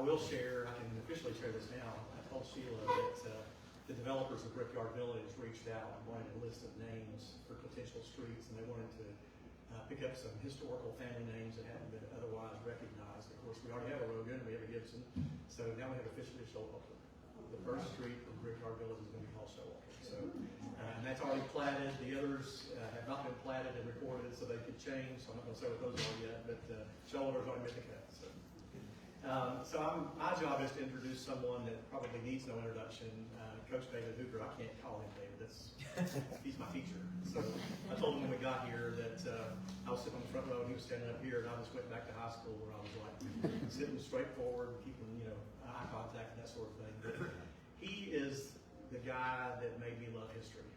will share, I can officially share this now. I told Sheila that the developers of Brickyard Village reached out and wanted a list of names for potential streets, and they wanted to pick up some historical family names that haven't been otherwise recognized. Of course, we already have a Rogan, we have a Gibson, so now we have officially Showalter. The first street in Brickyard Village is going to be called Showalter. So, and that's already platted. The others have not been platted and recorded, so they could change. So I'm not going to say what those are yet, but Showalter's already been the cut. So my job is to introduce someone that probably needs no introduction. Coach David Hoover. I can't call him David. He's my teacher. So I told him when we got here that I was sitting on the front row and he was standing up here, and I just went back to high school where I was like sitting straight forward, keeping eye contact and that sort of thing. But he is the guy that made me love history.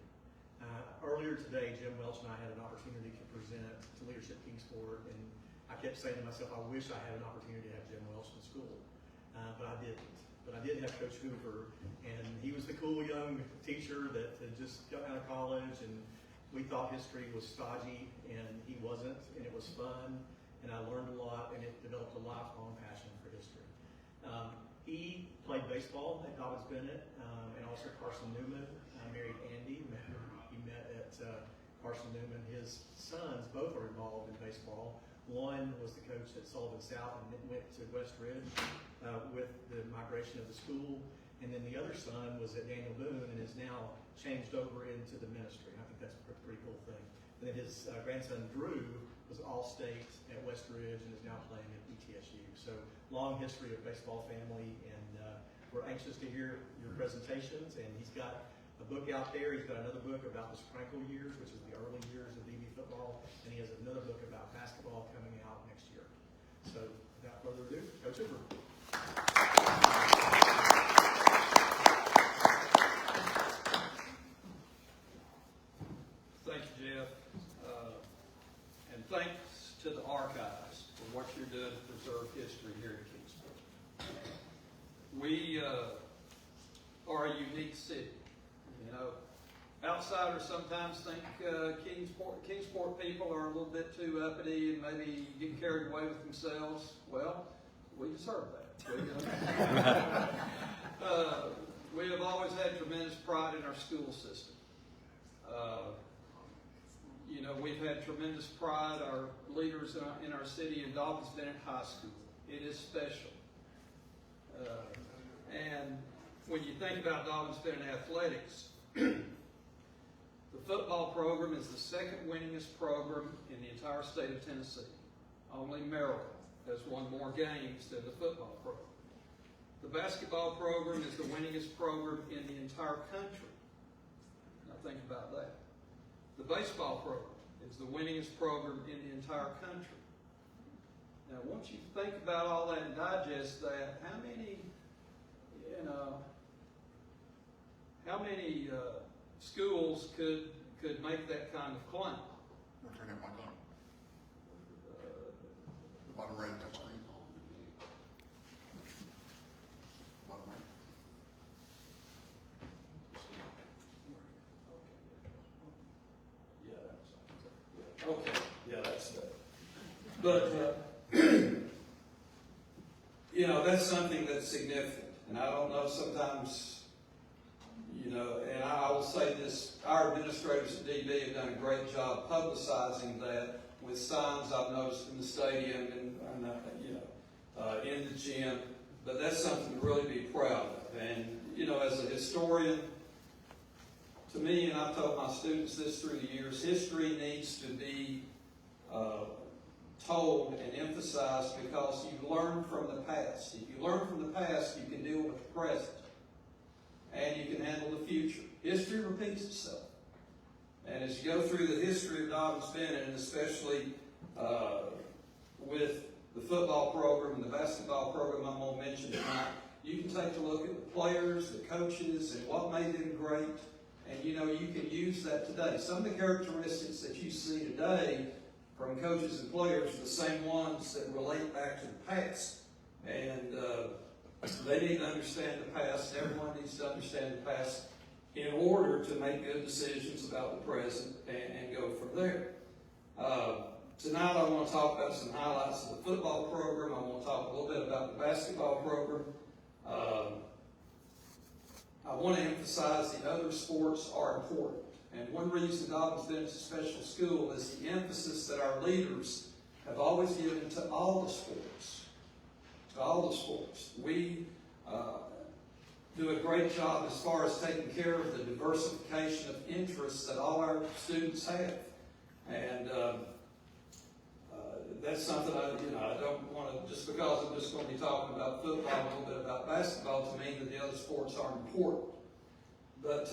Earlier today, Jim Welch and I had an opportunity to present to Leadership Kingsport, and I kept saying to myself, I wish I had an opportunity to have Jim Welch in school, but I didn't. But I did have Coach Hoover, and he was the cool young teacher that had just got out of college, and we thought history was stodgy, and he wasn't, and it was fun, and I learned a lot, and it developed a lifelong passion for history. He played baseball at Dobyns-Bennett, and also Carson Newman. Married Andy. He met at Carson Newman. His sons both are involved in baseball. One was the coach at Sullivan South and went to West Ridge with the migration of the school. And then the other son was at Daniel Boone and is now changed over into the ministry. I think that's a pretty cool thing. And then his grandson Drew was All-State at West Ridge and is now playing at ETSU. So long history of baseball family, and we're anxious to hear your presentations. And he's got a book out there. He's got another book about the Sprinkle years, which is the early years of DB football, and he has another book about basketball coming out next year. So without further ado, Coach Hoover. Thank you, Jeff, and thanks to the archives for what you're doing to preserve history here in Kingsport. We are a unique city. Outsiders sometimes think Kingsport people are a little bit too uppity and maybe get carried away with themselves. Well, we deserve that. We have always had tremendous pride in our school system. We've had tremendous pride, our leaders in our city in Dobyns-Bennett High School. It is special. And when you think about Dobyns-Bennett athletics, the football program is the second winningest program in the entire state of Tennessee. Only Maryland has won more games than the football program. The basketball program is the winningest program in the entire country. Now think about that. The baseball program is the winningest program in the entire country. Now once you think about all that and digest that, how many schools could make that kind of claim? I'll turn out my gun. The bottom right touch screen. Bottom right. Okay, yeah, that's that. But, that's something that's significant. And I don't know, sometimes, and I will say this, our administrators at DB have done a great job publicizing that with signs I've noticed in the stadium and in the gym. But that's something to really be proud of. And, as a historian, to me, and I've told my students this through the years, history needs to be told and emphasized because you learn from the past. If you learn from the past, you can deal with the present. And you can handle the future. History repeats itself. And as you go through the history of Dobyns-Bennett, and especially with the football program and the basketball program I'm going to mention tonight, you can take a look at the players, the coaches, and what made them great. And you can use that today. Some of the characteristics that you see today from coaches and players are the same ones that relate back to the past. And they need to understand the past. Everyone needs to understand the past in order to make good decisions about the present and go from there. Tonight I want to talk about some highlights of the football program. I want to talk a little bit about the basketball program. I want to emphasize the other sports are important. And one reason Dobyns-Bennett's a special school is the emphasis that our leaders have always given to all the sports. To all the sports. We do a great job as far as taking care of the diversification of interests that all our students have. And that's something I don't want to, just because I'm just going to be talking about football, a little bit about basketball, to mean that the other sports aren't important. But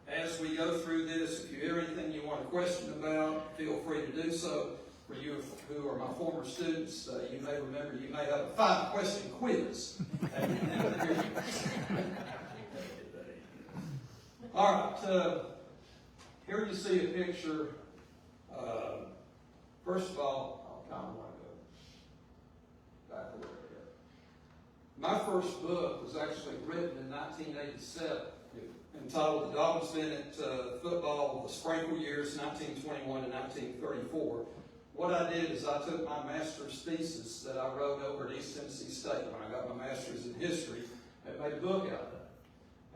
as we go through this, if you hear anything you want to question about, feel free to do so. For you who are my former students, you may remember you may have a 5-question quiz. All right, here you see a picture. First of all, I kind of want to go back a little bit. My first book was actually written in 1987, entitled The Dobyns-Bennett Football, The Sprinkle Years, 1921 to 1934. What I did is I took my master's thesis that I wrote over at East Tennessee State when I got my master's in history and made a book out of it.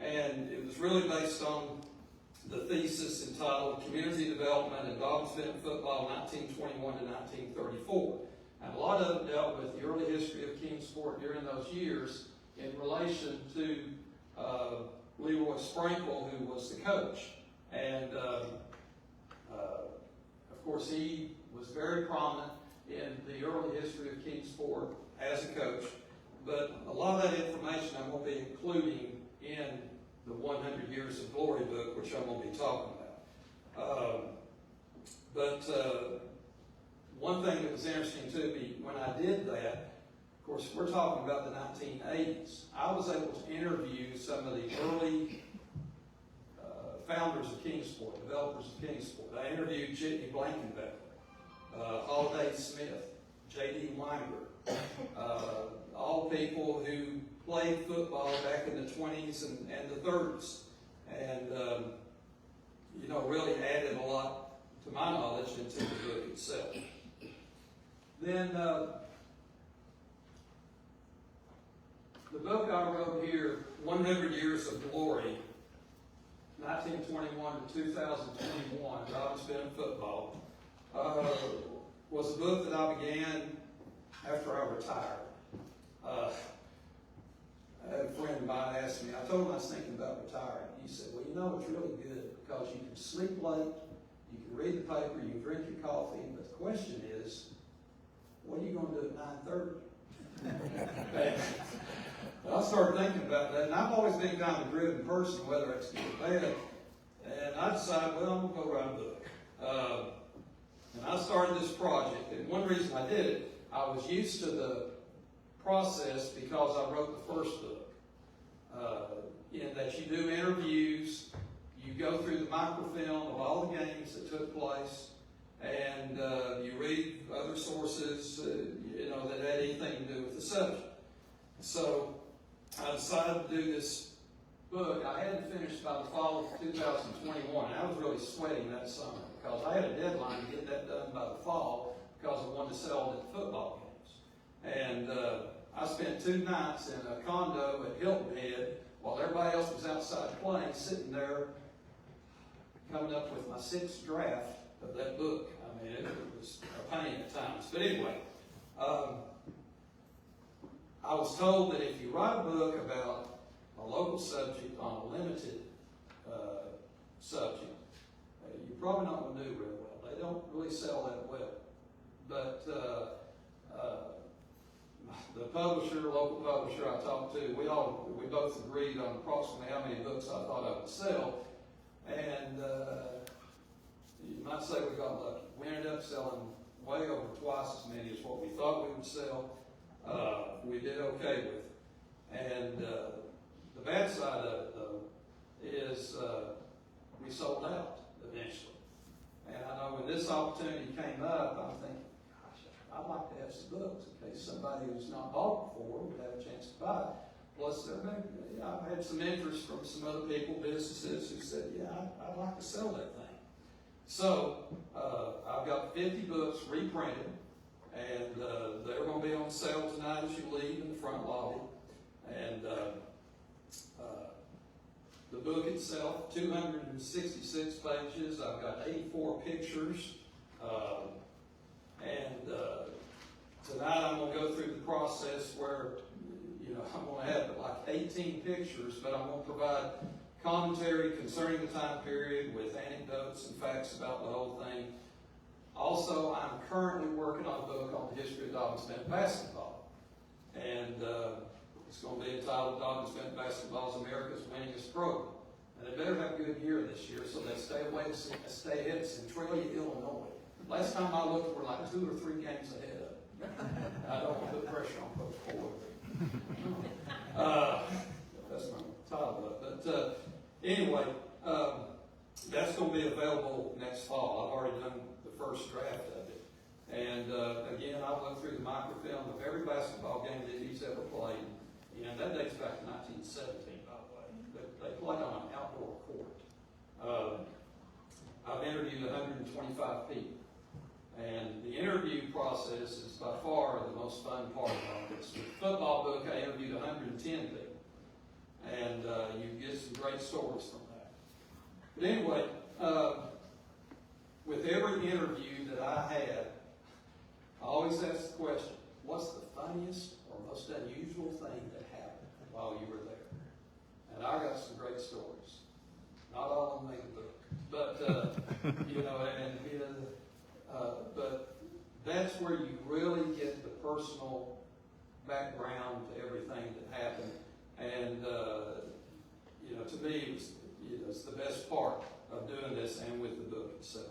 And it was really based on the thesis entitled Community Development in Dobyns-Bennett Football, 1921 to 1934. And a lot of it dealt with the early history of Kingsport during those years in relation to Leroy Sprinkle, who was the coach. And of course, he was very prominent in the early history of Kingsport as a coach. But a lot of that information I'm going to be including in the 100 Years of Glory book, which I'm going to be talking about. One thing that was interesting to me when I did that, of course, we're talking about the 1980s. I was able to interview some of the early founders of Kingsport, developers of Kingsport. I interviewed Jitney Blankenbecker, Holiday Smith, J.D. Weinger, all people who played football back in the 20s and the 30s. And, really added a lot to my knowledge into the book itself. Then, the book I wrote here, 100 Years of Glory, 1921 to 2021, Dobyns-Bennett Football, was a book that I began after I retired. I had a friend of mine asked me, I told him I was thinking about retiring. He said, well, it's really good because you can sleep late, you can read the paper, you can drink your coffee, but the question is, what are you going to do at 9:30? I started thinking about that, and I've always been kind of a driven person, whether it's good or bad, and I decided, well, I'm going to go write a book. And I started this project, and one reason I did it, I was used to the process because I wrote the first book. In that you do interviews, you go through the microfilm of all the games that took place, and you read other sources, that had anything to do with the subject. So I decided to do this book. I had it finished by the fall of 2021. I was really sweating that summer because I had a deadline to get that done by the fall because I wanted to sell it at football games. And I spent 2 nights in a condo at Hilton Head while everybody else was outside playing, sitting there coming up with my 6th draft of that book. I mean, it was a pain at times. But anyway, I was told that if you write a book about a local subject on a limited subject, you're probably not going to do real well. They don't really sell that well. But the publisher, local publisher I talked to, we both agreed on approximately how many books I thought I would sell. And you might say we got lucky. We ended up selling way over twice as many as what we thought we would sell. We did okay with it. And the bad side of it, though, is we sold out eventually. And I know when this opportunity came up, I'm thinking, gosh, I'd like to have some books in case somebody who's not bought before would have a chance to buy it. Plus, I've had some interest from some other people, businesses, who said, yeah, I'd like to sell that thing. So, I've got 50 books reprinted, and they're going to be on sale tonight as you leave in the front lobby. And the book itself, 266 pages. I've got 84 pictures. Tonight I'm going to go through the process where, I'm going to have like 18 pictures, but I'm going to provide commentary concerning the time period with anecdotes and facts about the whole thing. Also, I'm currently working on a book on the history of Dobyns-Bennett basketball. And it's going to be entitled Dobyns-Bennett Basketball is America's Winningest Program. And they better have a good year this year, so they stay ahead of Centralia, Illinois. Last time I looked, we're like 2 or 3 games ahead of them. I don't want to put pressure on Coach Ford. That's my title of it. But anyway, that's going to be available next fall. I've already done the first draft of it. And again, I'll look through the microfilm of every basketball game that he's ever played. And that dates back to 1917, by the way. They played on an outdoor court. I've interviewed 125 people. And the interview process is by far the most fun part of all this. With the football book, I interviewed 110 people. And you get some great stories from that. But anyway, with every interview that I had, I always ask the question, what's the funniest or most unusual thing that happened while you were there? And I got some great stories. Not all of them made the book. But, but that's where you really get the personal background to everything that happened. And, to me, it was, it's the best part of doing this and with the book itself.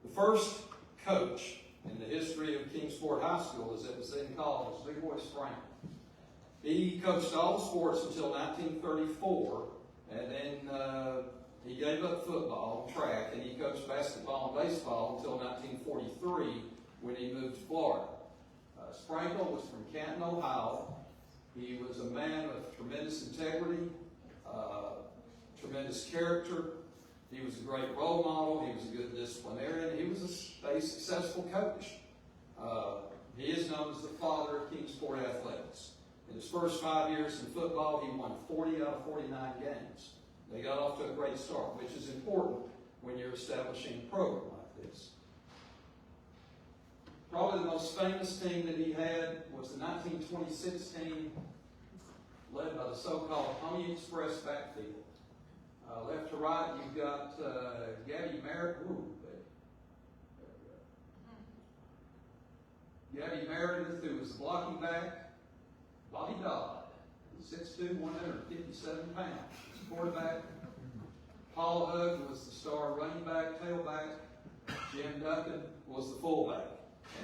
The first coach in the history of Kingsport High School, as it was then called, was Big Boy Franklin. He coached all the sports until 1934, and then he gave up football and track, and he coached basketball and baseball until 1943 when he moved to Florida. Sprinkle was from Canton, Ohio. He was a man of tremendous integrity, tremendous character. He was a great role model. He was a good disciplinarian. He was a successful coach. He is known as the father of Kingsport athletics. In his first 5 years in football, he won 40 out of 49 games. They got off to a great start, which is important when you're establishing a program like this. Probably the most famous team that he had was the 1926 team led by the so-called Pony Express backfield. Left to right, you've got Gabby Merritt. Gabby Meredith, who was the blocking back. Bobby Dodd, 6'2", 157 pounds. Quarterback. Paul Hugg was the star running back, tailback. Jim Duncan was the fullback.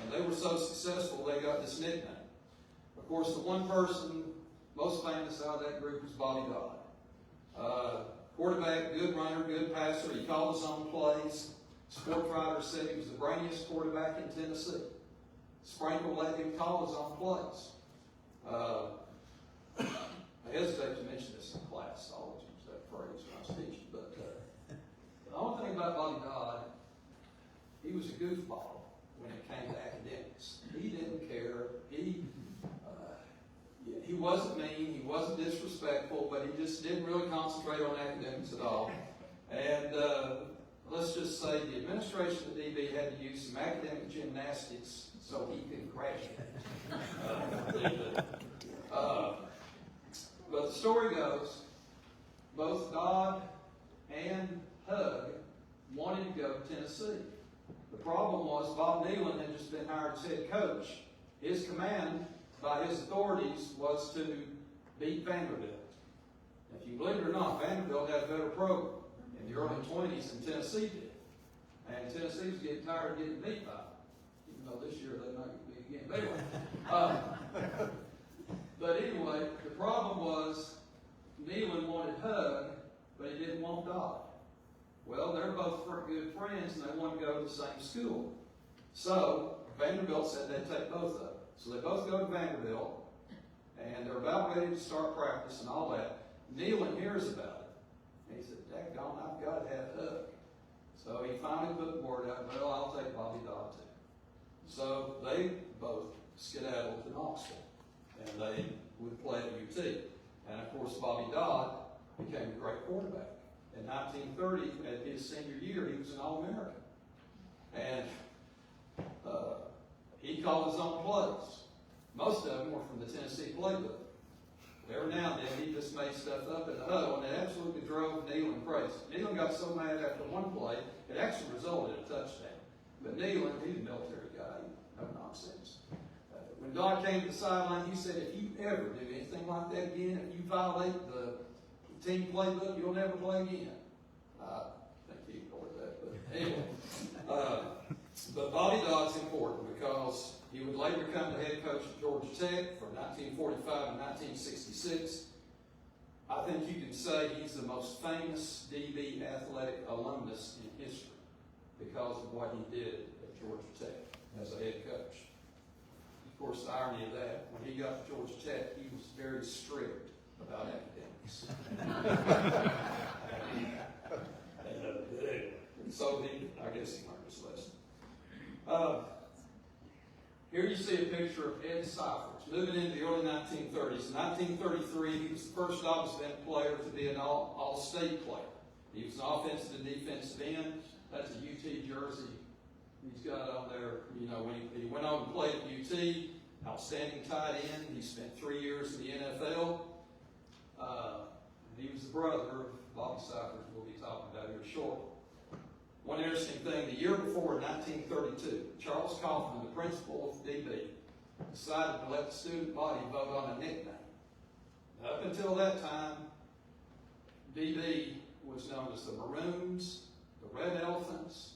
And they were so successful, they got this nickname. Of course, the one person most famous out of that group was Bobby Dodd. Quarterback, good runner, good passer. He called his own plays. Sports writers said he was the brainiest quarterback in Tennessee. Sprinkle let him call his own plays. I hesitate to mention this in class. I always use that phrase when I was teaching. But the only thing about Bobby Dodd, he was a goofball when it came to academics. He didn't care. He wasn't mean. He wasn't disrespectful, but he just didn't really concentrate on academics at all. And let's just say the administration of DB had to use some academic gymnastics so he could graduate. But the story goes, both Dodd and Hugg wanted to go to Tennessee. The problem was Bob Nealon had just been hired as head coach. His command by his authorities was to beat Vanderbilt. If you believe it or not, Vanderbilt had a better program in the early 20s than Tennessee did. And Tennessee was getting tired of getting beat by them, even though this year they might get beat again. But anyway, but anyway, the problem was Nealon wanted Hugg, but he didn't want Dodd. Well, they're both good friends, and they wanted to go to the same school. So Vanderbilt said they'd take both of them. So they both go to Vanderbilt, and they're about ready to start practice and all that. Nealon hears about And he said, daggone, I've got to have Doug. So he finally put the word out, well, I'll take Bobby Dodd too. So they both skedaddled to Knoxville, and they would play at UT. And of course, Bobby Dodd became a great quarterback. In 1930, at his senior year, he was an All-American. And he called his own plays. Most of them were from the Tennessee playbook. Every now and then, he just made stuff up in the huddle, and it absolutely drove Neyland crazy. Neyland got so mad after one play, it actually resulted in a touchdown. But Neyland, he's a military guy, no nonsense. When Dodd came to the sideline, he said, if you ever do anything like that again, if you violate the team playbook, you'll never play again. I think he ignored that, but anyway. But Bobby Dodd's important because he would later become the head coach at Georgia Tech from 1945 and 1966. I think you can say he's the most famous DB athletic alumnus in history because of what he did at Georgia Tech as a head coach. Of course, the irony of that, when he got to Georgia Tech, he was very strict about academics. And so I guess he learned his lesson. Here you see a picture of Ed Cyphers moving into the early 1930s. In 1933, he was the first Dobyns-Bennett player to be an all-state player. He was an offensive and defensive end. That's a UT jersey he's got on there. You know, when he went on and played at UT, outstanding tight end. He spent 3 years in the NFL. He was the brother of Bobby Cyphers, we'll be talking about here shortly. One interesting thing, the year before, in 1932, Charles Kaufman, the principal of DB, decided to let the student body vote on a nickname. Up until that time, DB was known as the Maroons, the Red Elephants,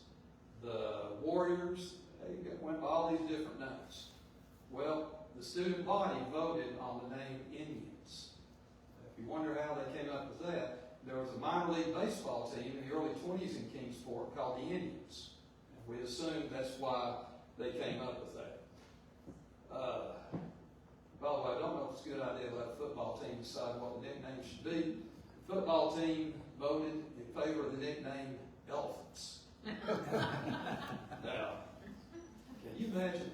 the Warriors. They went by all these different names. Well, the student body voted on the name Indians. If you wonder how they came up with that, there was a minor league baseball team in the early 20s in Kingsport called the Indians. And we assume that's why they came up with that. By the way, I don't know if it's a good idea to let the football team decide what the nickname should be. The football team voted in favor of the nickname Elephants. Now, can you imagine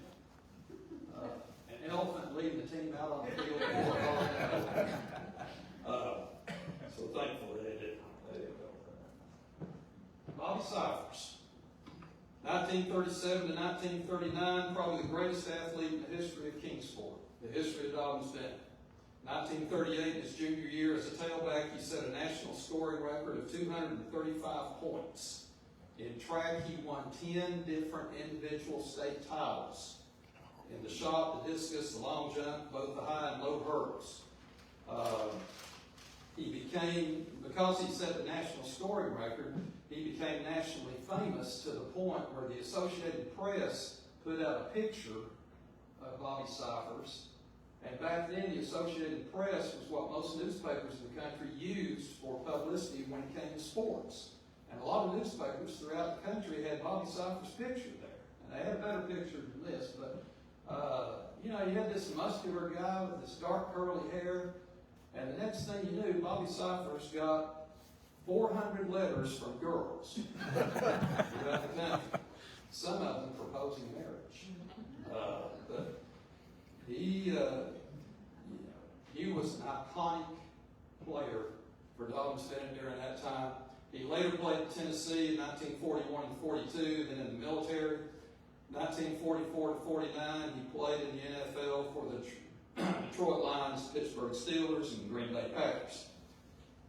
an elephant leading the team out on the field? So thankfully they didn't. Bobby Cyphers, 1937 to 1939, probably the greatest athlete in the history of Kingsport, the history of Dobyns-Bennett. 1938, his junior year as a tailback, he set a national scoring record of 235 points. In track, he won 10 different individual state titles. In the shot, the discus, the long jump, both the high and low hurdles. Because he set the national scoring record, he became nationally famous to the point where the Associated Press put out a picture of Bobby Cyphers. And back then, the Associated Press was what most newspapers in the country used for publicity when it came to sports. And a lot of newspapers throughout the country had Bobby Cyphers' picture there. And they had a better picture than this, but you had this muscular guy with this dark curly hair. And the next thing you knew, Bobby Cyphers got 400 letters from girls throughout the country. Some of them proposing marriage. But he was an iconic player for Dobyns-Bennett during that time. He later played at Tennessee in 1941 and 42, then in the military. 1944 to 49, he played in the NFL for the Detroit Lions, Pittsburgh Steelers, and Green Bay Packers.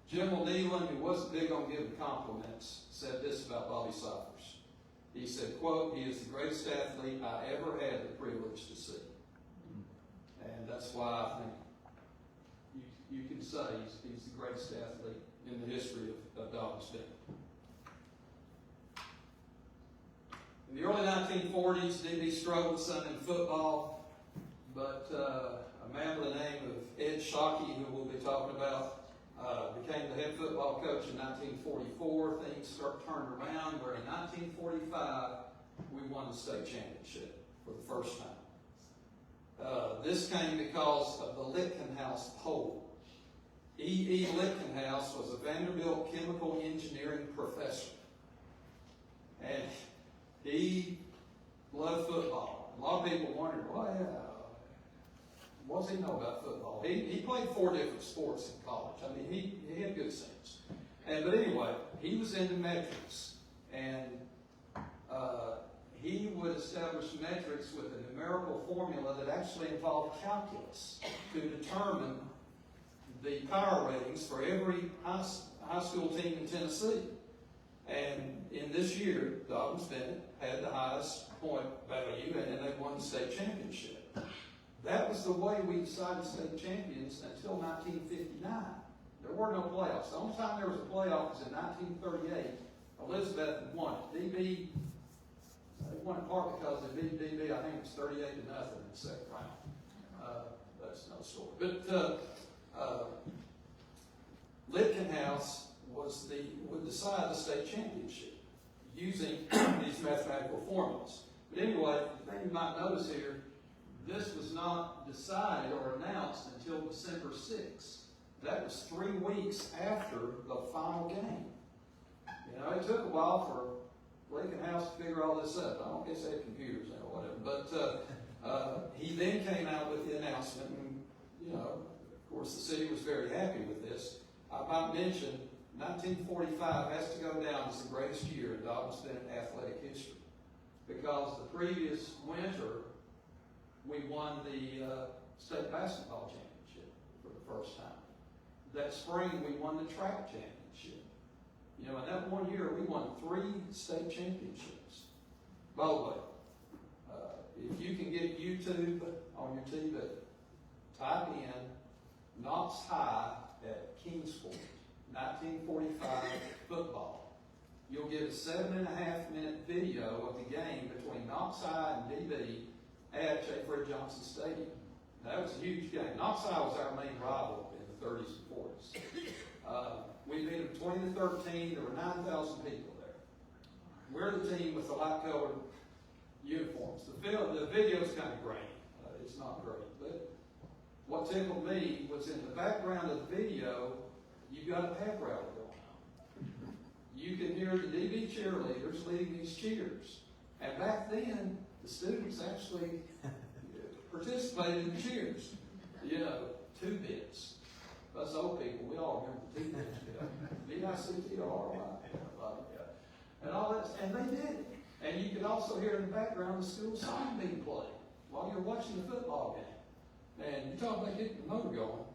General Neyland, who wasn't big on giving compliments, said this about Bobby Cyphers. He said, quote, "He is the greatest athlete I ever had the privilege to see." And that's why I think you can say he's the greatest athlete in the history of Dobyns-Bennett. In the early 1940s, DB struggled some in football, but a man by the name of Ed Shockey, who we'll be talking about, became the head football coach in 1944. Things turned around, where in 1945, we won the state championship for the first time. This came because of the Litkenhouse poll. E. Lichtenhouse was a Vanderbilt chemical engineering professor. And he loved football. A lot of people wondered, what does he know about football? He played 4 different sports in college. I mean, he had good sense. But anyway, he was into metrics. And he would establish metrics with a numerical formula that actually involved calculus to determine the power ratings for every high school team in Tennessee. And in this year, Dobyns-Bennett had the highest point value, and then they won the state championship. That was the way we decided state champions until 1959. There were no playoffs. The only time there was a playoff was in 1938. Elizabeth won it. DB, they won it partly because they beat DB, I think it was 38-0 in the second round. That's another story. But Lichtenhouse would decide the state championship using these mathematical formulas. But anyway, the thing you might notice here, this was not decided or announced until December 6th. That was 3 weeks after the final game. You know, it took a while for Lichtenhouse to figure all this up. I don't guess they had computers or whatever. But he then came out with the announcement, and, you know, of course, the city was very happy with this. I might mention 1945 has to go down as the greatest year in Dobyns-Bennett athletic history, because the previous winter we won the state basketball championship for the first time. That spring we won the track championship. You know, in that one year we won 3 state championships. By the way, if you can get YouTube on your TV, type in Knox High at Kingsport, 1945 football. You'll get a 7.5-minute video of the game between Knox High and DB at J. Fred Johnson Stadium. That was a huge game. Knox High was our main rival in the 30s and 40s. We beat them 20-13. There were 9,000 people there. We're the team with the light-colored uniforms. The video's kind of grainy. It's not great. But what tickled me was in the background of the video, you've got a pep rally going on. You can hear the DB cheerleaders leading these cheers. And back then, the students actually participated in the cheers. You know, 2 bits. Us old people, we all remember the 2 bits. B-I-C-T-R-Y. And all that, and they did it. And you could also hear in the background the school song being played while you're watching the football game. And you talk about getting the motor going.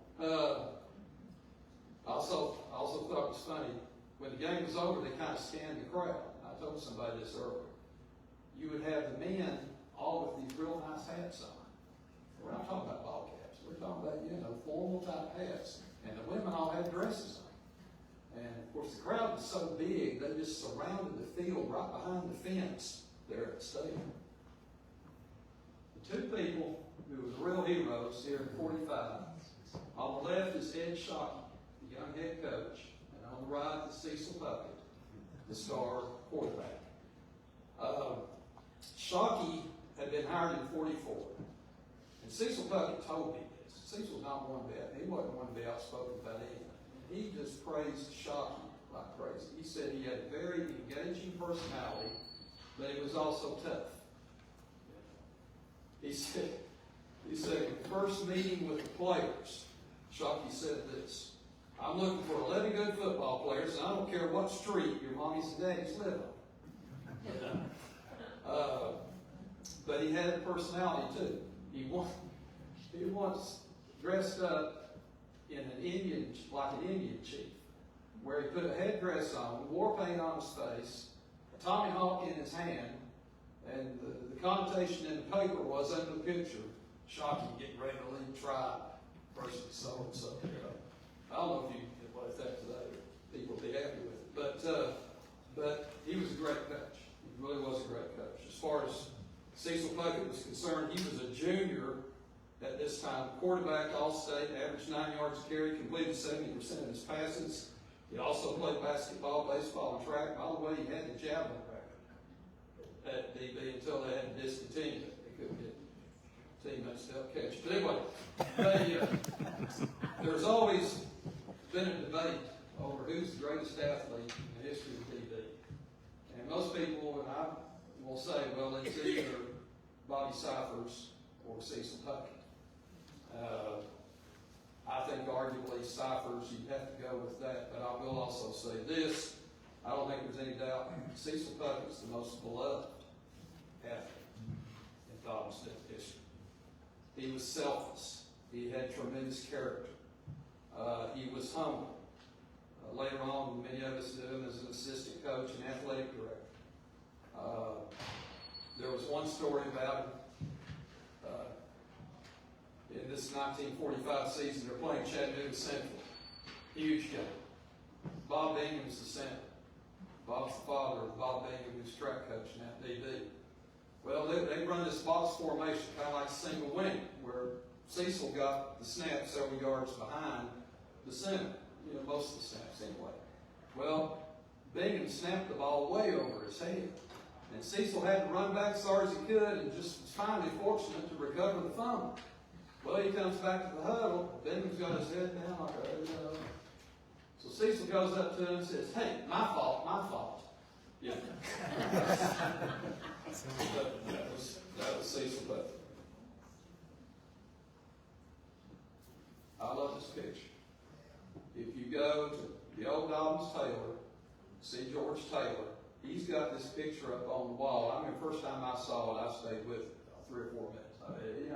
I also thought it was funny, when the game was over, they kind of scanned the crowd. I told somebody this earlier. You would have the men all with these real nice hats on. We're not talking about ball caps. We're talking about, you know, formal type hats. And the women all had dresses on. And of course the crowd was so big, they just surrounded the field right behind the fence there at the stadium. The 2 people who were the real heroes here in 45, on the left is Ed Shockey, the young head coach, and on the right is Cecil Puckett, the star quarterback. Shockey had been hired in 44, and Cecil Puckett told me this. Cecil's not one bit. He wasn't one to be outspoken about anything. He just praised Shockey like crazy. He said he had a very engaging personality, but he was also tough. He said in the first meeting with the players, Shockey said this: "I'm looking for 11 good football players, and I don't care what street your mommies and daddies live on." But he had a personality too. He once dressed up in an Indian chief, where he put a headdress on, war paint on his face, a tomahawk in his hand, and the connotation in the paper was under the picture, Shockey getting ready to lead tribe versus so and so. I don't know if you could play that today. People would be happy with it, but he was a great coach. He really was a great coach. As far as Cecil Puckett was concerned, he was a junior at this time, quarterback All-State, averaged 9 yards a carry, completed 70% of his passes. He also played basketball, baseball, and track. By the way, he had the javelin record at DB until they had to discontinue it. They couldn't get teammates to help catch it. But anyway, there's always been a debate over who's the greatest athlete in the history of DB. And most people, and I will say, well, it's either Bobby Cyphers or Cecil Puckett. I think arguably Cyphers, you'd have to go with that, but I will also say this. I don't think there's any doubt Cecil Puckett's the most beloved athlete in Dobyns-Bennett history. He was selfless. He had tremendous character. He was humble. Later on, many of us knew him as an assistant coach and athletic director. There was one story about him. In this 1945 season, they're playing Chattanooga Central. Huge game. Bob Bingham's the center. Bob's the father of Bob Bingham, who's track coach now at DB. Well, they run this box formation, kind of like single wing, where Cecil got the snap several yards behind the center. You know, most of the snaps anyway. Well, Bingham snapped the ball way over his head. And Cecil had to run back as far as he could and just was finally fortunate to recover the fumble. Well, he comes back to the huddle. Bingham's got his head down like a, So Cecil goes up to him and says, "Hey, my fault, my fault." Yeah. that was Cecil Puckett. I love this picture. If you go to the old Dobyns Taylor, see George Taylor, he's got this picture up on the wall. I mean, the first time I saw it, I stayed with it 3 or 4 minutes. I mean,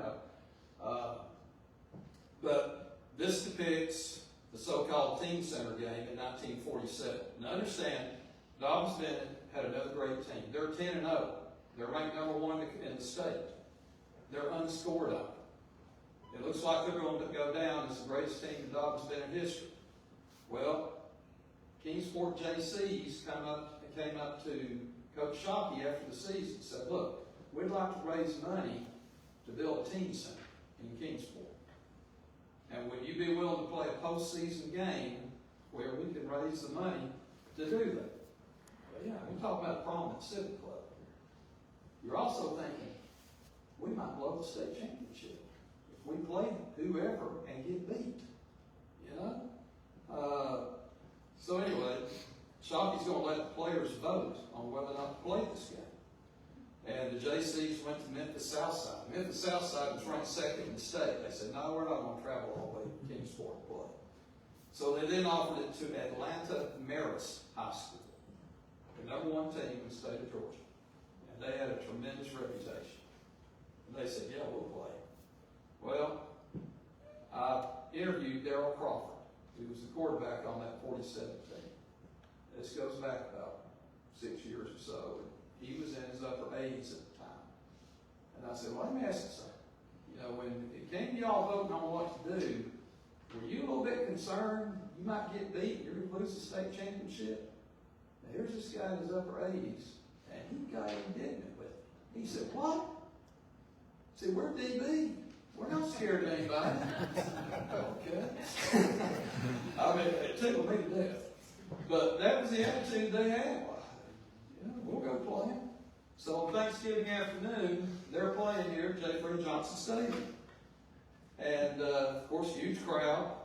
but this depicts the so-called team center game in 1947. Now understand, Dobyns-Bennett had another great team. They're 10-0. They're ranked number 1 in the state. They're unscored on. It looks like they're going to go down as the greatest team in Dobyns-Bennett history. Well, Kingsport JCs came up to Coach Shockey after the season and said, "Look, we'd like to raise money to build a team center in Kingsport. And would you be willing to play a postseason game where we can raise the money to do that?" Well, yeah, we're talking about a prominent civic club. You're also thinking, we might blow the state championship if we play whoever and get beat. You know? So anyway, Shockey's going to let the players vote on whether or not to play this game. And the JCs went to Memphis Southside. Memphis Southside was ranked 2nd in the state. They said, "No, we're not going to travel all the way to Kingsport to play." So they then offered it to Atlanta Marist High School, the number 1 team in the state of Georgia. And they had a tremendous reputation. And they said, "Yeah, we'll play." Well, I interviewed Darrell Crawford, who was the quarterback on that 47 team. This goes back about 6 years or so. He was in his upper 80s at the time. And I said, "Well, let me ask you something. You know, when it came to y'all voting on what to do, were you a little bit concerned you might get beat, you're going to lose the state championship?" Now, here's this guy in his upper 80s, and he got indignant with it. He said, "What?" I said, "We're DB. We're not scared of anybody." Okay. I mean, it tickled me to death. But that was the attitude they had. Yeah, we'll go play them. So on Thanksgiving afternoon, they're playing here at J. Freddie Johnson Stadium. And, of course, huge crowd.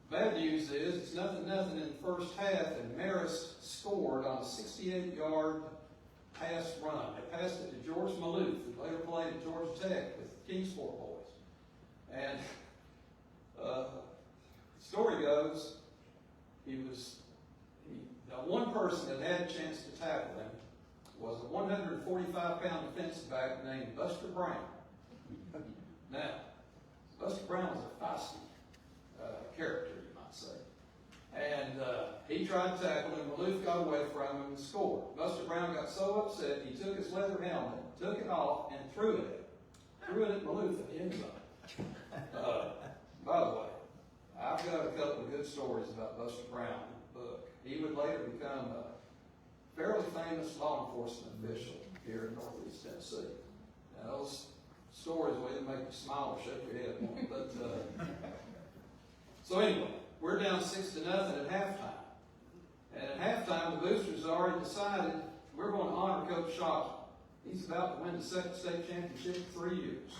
Bad news is it's 0-0 in the first half, and Marist scored on a 68-yard pass run. They passed it to George Maloof, who later played at Georgia Tech with the Kingsport boys. And the story goes, one person that had a chance to tackle him was a 145-pound defensive back named Buster Brown. Now, Buster Brown was a feisty character, you might say. And he tried to tackle him. Maloof got away from him and scored. Buster Brown got so upset, he took his leather helmet, took it off, and threw it at Maloof at the end zone. By the way, I've got a couple of good stories about Buster Brown in the book. He would later become a fairly famous law enforcement official here in Northeast Tennessee. Now, those stories will either make you smile or shake your head. But so anyway, we're down 6-0 at halftime. And at halftime, the boosters already decided we're going to honor Coach Shockey. He's about to win the second state championship in 3 years.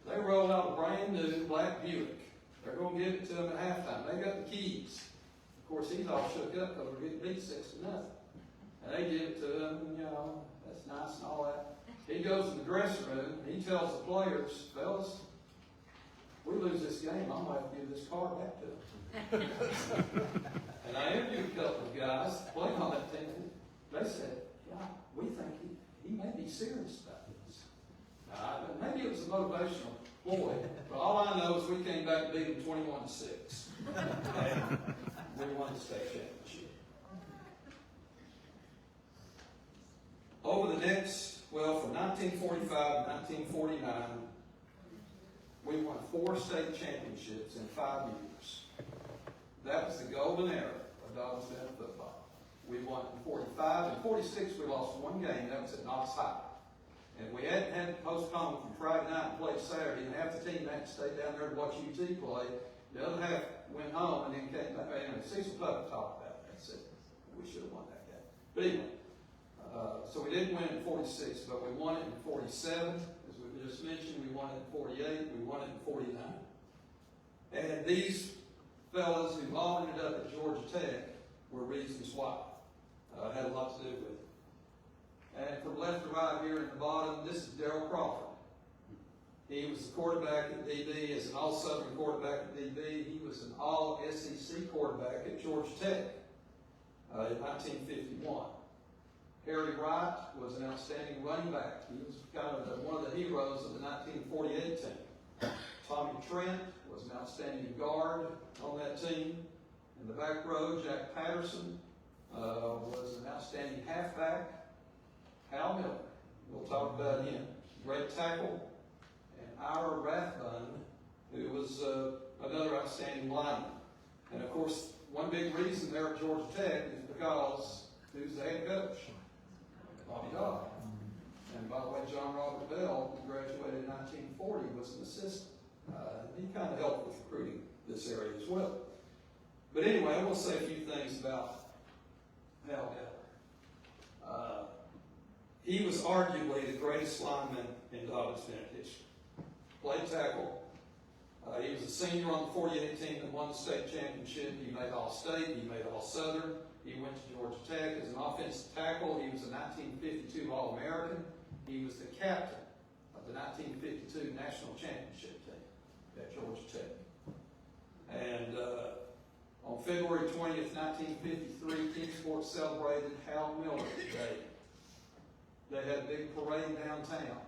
They rolled out a brand new black Buick They're gonna give it to them at halftime. They got the keys. Of course, he's all shook up because we're getting beat 6-0. And they give it to him, and, you know, that's nice and all that. He goes in the dressing room, and he tells the players, fellas, if we lose this game, I'm going to have to give this car back to them. And I interviewed a couple of guys playing on that team. They said, yeah, we think he may be serious about this. Maybe it was a motivational ploy, but all I know is we came back and beat them 21-6. And we won the state championship. Over the next, well, from 1945 to 1949, we won 4 state championships in 5 years. That was the golden era of Dobyns-Bennett football. We won in 45. In 46, we lost 1 game. That was at Knox High. And we hadn't had to postpone from Friday night and play Saturday, and half the team had to stay down there to watch UT play. The other half went home and then came back. And Cecil Puckett talked about that. Said we should have won that game. But anyway, so we didn't win in 46, but we won it in 47. As we just mentioned, we won it in 48. We won it in 49. And these fellas who all ended up at Georgia Tech were reasons why. Had a lot to do with it. And from left to right here in the bottom, this is Darrell Crawford. He was the quarterback at DB, as an all-Southern quarterback at DB. He was an all-SEC quarterback at Georgia Tech in 1951. Harry Wright was an outstanding running back. He was kind of one of the heroes of the 1948 team. Tommy Trent was an outstanding guard on that team. In the back row, Jack Patterson was an outstanding halfback. Hal Miller, we'll talk about him. Great tackle. And Ira Rathbun, who was another outstanding lineman. And of course, one big reason there at Georgia Tech is because who's the head coach? Bobby Dodd. And by the way, John Robert Bell, who graduated in 1940, was an assistant. He kind of helped with recruiting this area as well. But anyway, I will say a few things about Hal Miller. He was arguably the greatest lineman in Dobyns-Bennett history. Played tackle. He was a senior on the 48 team that won the state championship. He made All-State. He made All-Southern. He went to Georgia Tech as an offensive tackle. He was a 1952 All-American. He was the captain of the 1952 National Championship team at Georgia Tech. And on February 20th, 1953, Kingsport celebrated Hal Miller Day. They had a big parade downtown.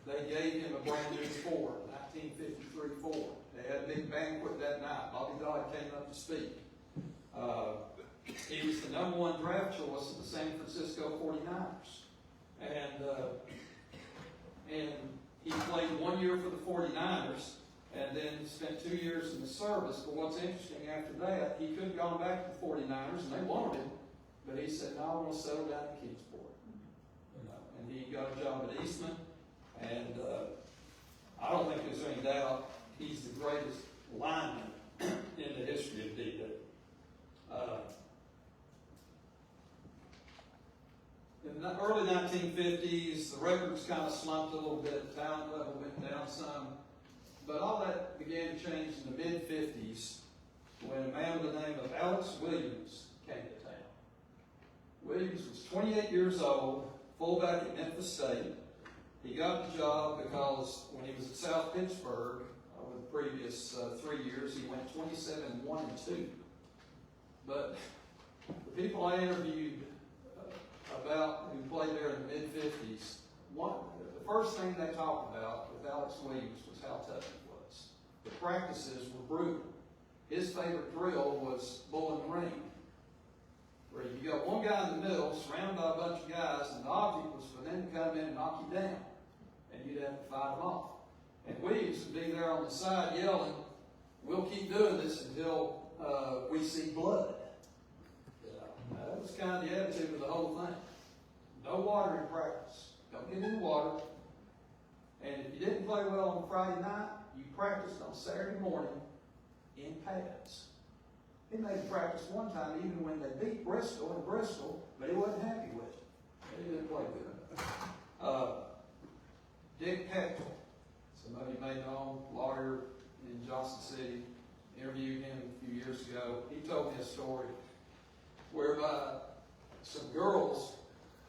They gave him a brand new Ford, 1953 Ford. They had a big banquet that night. Bobby Dodd came up to speak. He was the #1 draft choice of the San Francisco 49ers. And he played 1 year for the 49ers and then spent 2 years in the service. But what's interesting after that, he could have gone back to the 49ers, and they wanted him. But he said, no, I want to settle down in Kingsport. And he got a job at Eastman. And I don't think there's any doubt he's the greatest lineman in the history of DB. In the early 1950s, the records kind of slumped a little bit. The talent level went down some. But all that began to change in the mid-50s when a man with the name of Alex Williams came to town. Williams was 28 years old, fullback at Memphis State. He got the job because when he was at South Pittsburgh over the previous 3 years, he went 27-1-2. But the people I interviewed about who played there in the mid-50s, the first thing they talked about with Alex Williams was how tough he was. The practices were brutal. His favorite drill was Bowling Green, where you got one guy in the middle surrounded by a bunch of guys, and the object was for them to come in and knock you down, and you'd have to fight them off. And Williams would be there on the side yelling, we'll keep doing this until we see blood. That was kind of the attitude of the whole thing. No water in practice. Don't get in the water. And if you didn't play well on Friday night, you practiced on Saturday morning in pads. He made practice one time even when they beat Bristol in Bristol, but he wasn't happy with it. He didn't play good. Dick Pector, some of you may know him, lawyer in Johnson City. interviewed him a few years ago. He told me a story whereby some girls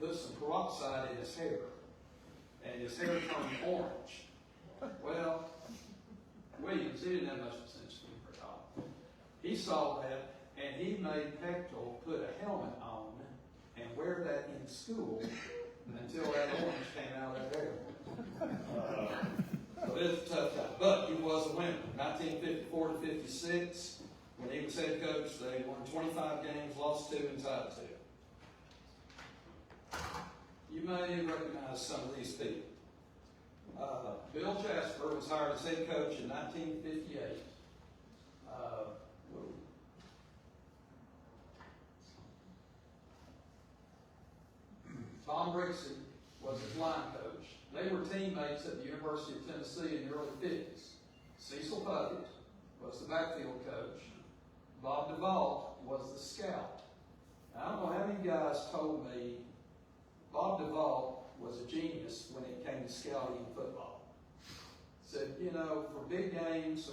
put some peroxide in his hair, and his hair turned orange. Well, Williams, he didn't have much of a sense of humor at all. He saw that, and he made Pectoral put a helmet on and wear that in school until that orange came out of that hair. So it's a tough time. But he was a winner. 1954 to 56, when he was head coach, they won 25 games, lost 2, and tied 2. You may recognize some of these people. Bill Jasper was hired as head coach in 1958. Tom Brixey was his line coach. They were teammates at the University of Tennessee in the early 50s. Cecil Puckett was the backfield coach. Bob Duvall was the scout. Now, I don't know how many guys told me Bob Duvall was a genius when it came to scouting in football. Said, you know, for big games,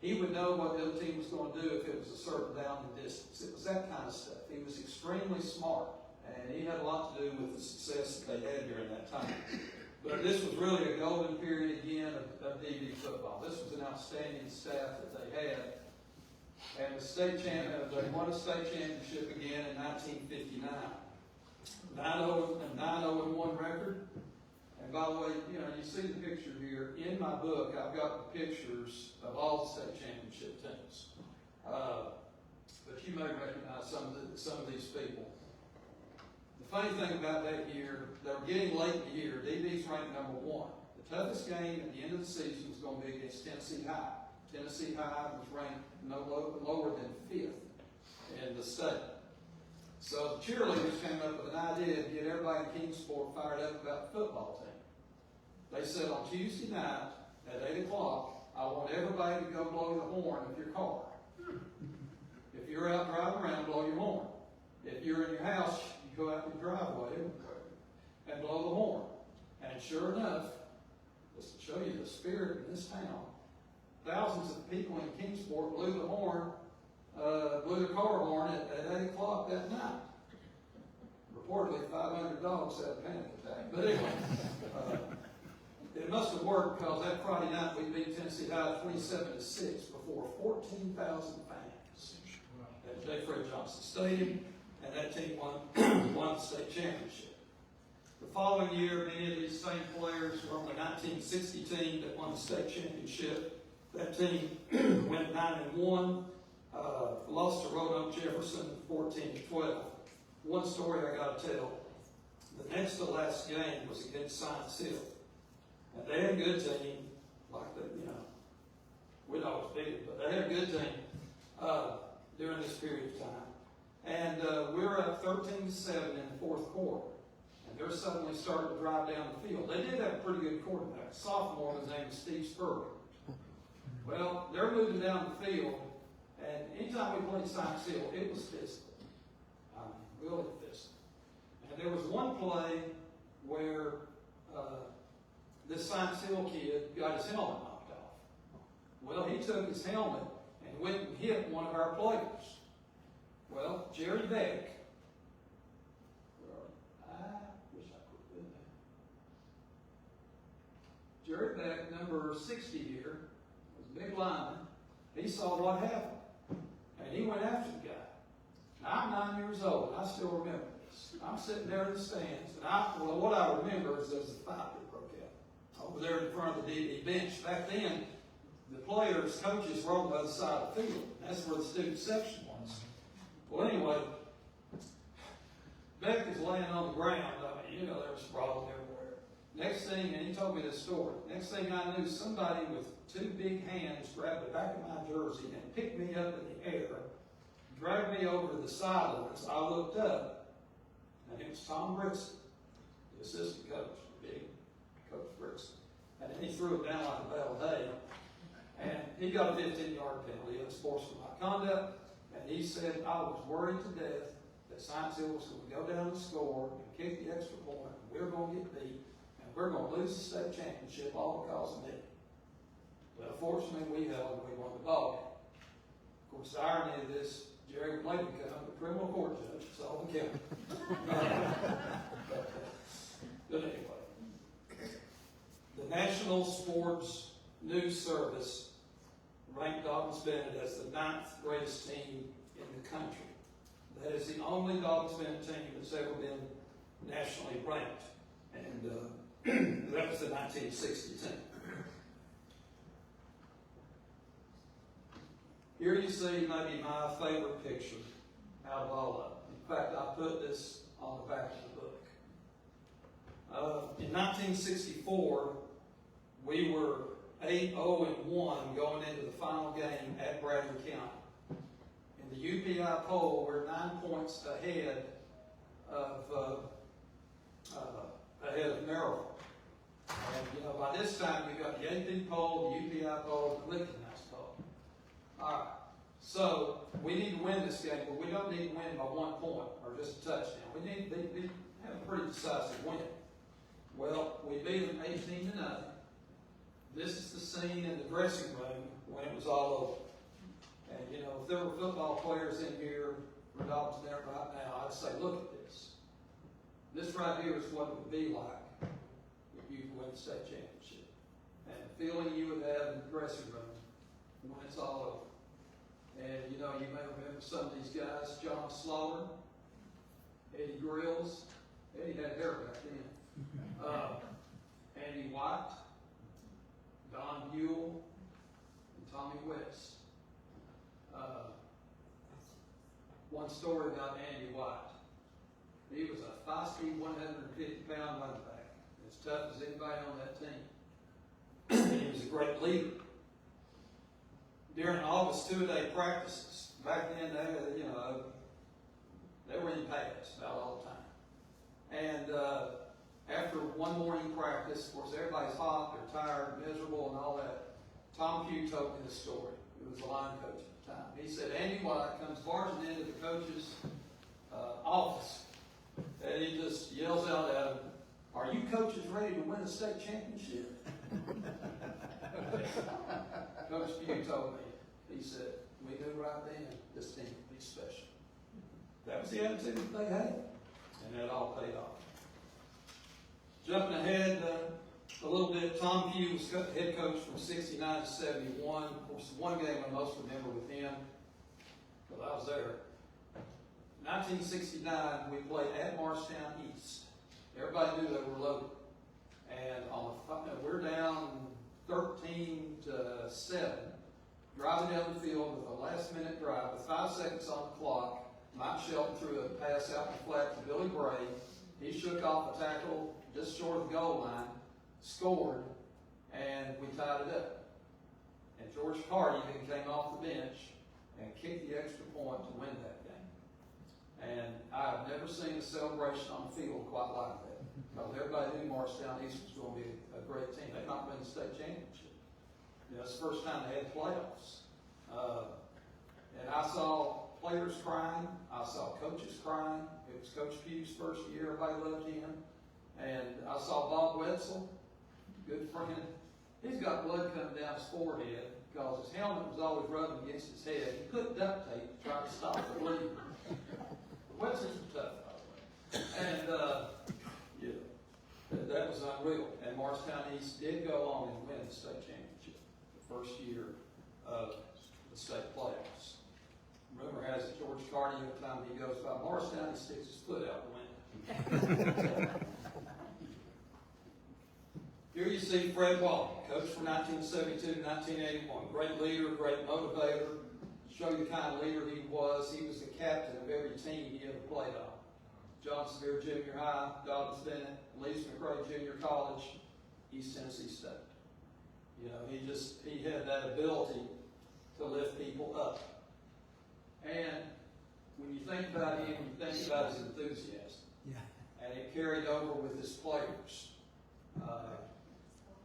he would know what the other team was going to do if it was a certain down and distance. It was that kind of stuff. He was extremely smart, and he had a lot to do with the success that they had during that time. But this was really a golden period again of DB football. This was an outstanding staff that they had. And they won a state championship again in 1959. 9-0-1 record. And by the way, you know, you see the picture here. In my book, I've got the pictures of all the state championship teams. But you may recognize some of these people. The funny thing about that year, they were getting late in the year. DB's ranked number 1. The toughest game at the end of the season was going to be against Tennessee High. Tennessee High was ranked no lower than 5th in the state. So the cheerleaders came up with an idea to get everybody in Kingsport fired up about the football team. They said on Tuesday night at 8 o'clock, I want everybody to go blow the horn of your car. If you're out driving around, blow your horn. If you're in your house, you go out your driveway and blow the horn. And sure enough, just to show you the spirit in this town, thousands of people in Kingsport blew the horn, blew the car horn at 8 o'clock that night. Reportedly, 500 dogs had a panic attack. But anyway, it must have worked because that Friday night we beat Tennessee High 27-6 before 14,000 fans at J. Fred Johnson Stadium, and that team won the state championship. The following year, many of these same players were on the 1960 team that won the state championship. That team went 9-1, lost to Roanoke Jefferson 14-12. One story I got to tell. The next to last game was against Science Hill. And they had a good team, like the, you know, we'd always beat it, but they had a good team during this period of time. And we were up 13-7 in the fourth quarter. And they're suddenly starting to drive down the field. They did have a pretty good quarterback. A sophomore, his name was Steve Spurrier. Well, they're moving down the field, and anytime we played Science Hill, it was physical. Really physical. And there was one play where this Science Hill kid got his helmet knocked off. Well, he took his helmet and went and hit one of our players. Well, Jerry Beck, Jerry Beck, number 60 here, was a big lineman. He saw what happened, and he went after the guy. Now, I'm 9 years old, and I still remember this. I'm sitting there in the stands, and what I remember is there was a fight that broke out over there in front of the DB bench. Back then, the players, coaches were on the other side of the field. That's where the student section was. Well, anyway, Beck is laying on the ground. I mean, you know, there was sprawling everywhere. Next thing, and he told me this story, next thing I knew, somebody with 2 big hands grabbed the back of my jersey and picked me up in the air, dragged me over to the sidelines. I looked up, and it was Tom Brixton, the assistant coach, big Coach Brixton. And then he threw it down like a bale of hay, and he got a 15-yard penalty in sportsmanlike conduct. And he said, I was worried to death that Science Hill was going to go down and score and kick the extra point, and we're going to get beat, and we're going to lose the state championship all because of me. But fortunately, we held and we won the ball game. course, the irony of this, Jerry would later become a criminal court judge, it's all in county. But anyway, the National Sports News Service ranked Dobyns-Bennett as the 9th greatest team in the country. That is the only Dobyns-Bennett team that's ever been nationally ranked, and that was the 1960 team. Here you see maybe my favorite picture out of all of them. In fact, I put this on the back of the book. In 1964, we were 8-0-1 going into the final game at Bradley County. In the UPI poll, we're 9 points ahead of Maryland. And by this time we got the AP poll, the UPI poll, the Lincoln House poll. All right. So we need to win this game, but we don't need to win by 1 point or just a touchdown. We need to have a pretty decisive win. Well, we beat them 18-0. This is the scene in the dressing room when it was all over. And if there were football players in here for Dobyns-Bennett right now, I'd say, look at this. This right here is what it would be like if you win the state championship. And the feeling you would have in the dressing room when it's all over. And you may remember some of these guys, John Slaughter, Eddie Grills. Eddie had hair back then. Andy White, Don Buell, and Tommy West. One story about Andy White. He was a feisty 150-pound running back, as tough as anybody on that team. He was a great leader. During August two-a-day practices, back then they were in pads about all the time. And after one morning practice, of course everybody's hot, they're tired, miserable, and all that. Tom Pugh told me this story. He was the line coach at the time. He said Andy White comes barging into the coach's office, and he just yells out at him, "Are you coaches ready to win a state championship?" Coach Pugh told me. He said, "We knew right then this team would be special." That was the attitude that they had, and that all paid off. Jumping ahead a little bit, Tom Pugh was head coach from 69 to 71. Of course, the one game I most remember with him, because I was there. 1969, we played at Marshtown East. Everybody knew they were loaded. And we're down 13-7, driving down the field with a last-minute drive with 5 seconds on the clock. Mike Shelton threw a pass out in the flat to Billy Bray. He shook off a tackle just short of the goal line, scored, and we tied it up. And George Carty then came off the bench and kicked the extra point to win that game. And I've never seen a celebration on the field quite like that. Because everybody knew Marshtown East was going to be a great team. They might win the state championship. It's the first time they had playoffs. And I saw players crying. I saw coaches crying. It was Coach Pugh's first year. Everybody loved him. And I saw Bob Wetzel, good friend. He's got blood coming down his forehead because his helmet was always rubbing against his head. He put duct tape to try to stop the bleeding. Wetzel's tough, by the way. And, that was unreal. And Marshtown East did go on and win the state championship the first year of the state playoffs. Rumor has it George Carty, every time he goes by Marshtown, he sticks his foot out the window. Here you see Fred Walton, coach from 1972 to 1981. Great leader, great motivator. Show you the kind of leader he was. He was the captain of every team he ever played on. John Sevier Junior High, Dobyns-Bennett, Lees McRae Junior College, East Tennessee State. He had that ability to lift people up. And when you think about him, you think about his enthusiasm. Yeah. And it carried over with his players.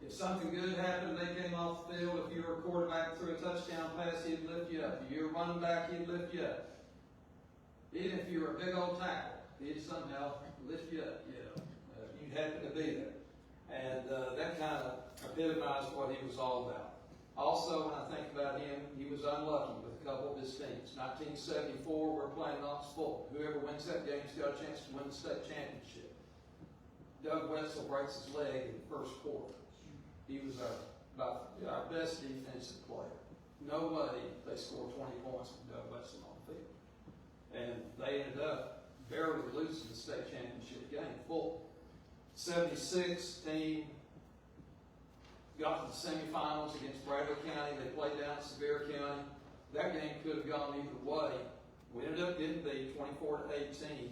If something good happened, they came off the field. If you were a quarterback threw a touchdown pass, he'd lift you up. If you were a running back, he'd lift you up. Even if you were a big old tackle, he'd somehow lift you up. You'd happen to be there. And that kind of epitomized what he was all about. Also, when I think about him, he was unlucky with a couple of his teams. 1974, we're playing Knoxville. Whoever wins that game's got a chance to win the state championship. Doug Wetzel breaks his leg in the first quarter. He was our best defensive player. No way they scored 20 points with Doug Wetzel on the field. And they ended up barely losing the state championship game. Full 76 team got to the semifinals against Bradley County. They played down at Sevier County. That game could have gone either way. We ended up getting beat 24-18.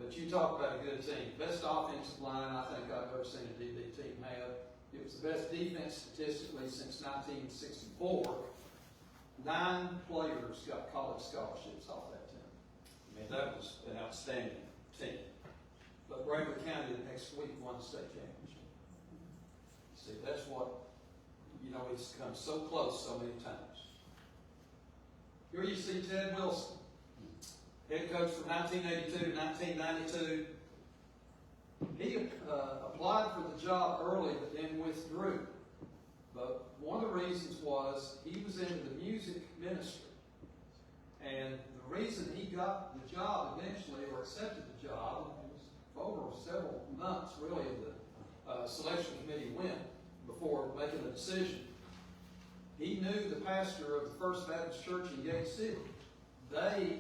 But you talk about a good team. Best offensive line I think I've ever seen a DB team have. It was the best defense statistically since 1964. 9 players got college scholarships off that team. I mean, that was an outstanding team. But Bradley County the next week won the state championship. See, that's what, it's come so close so many times. Here you see Ted Wilson, head coach from 1982 to 1992. He applied for the job early but then withdrew. But one of the reasons was he was into the music ministry. And the reason he got the job eventually, or accepted the job, it was over several months really the selection committee went before making a decision. He knew the pastor of the First Baptist Church in Gate City. They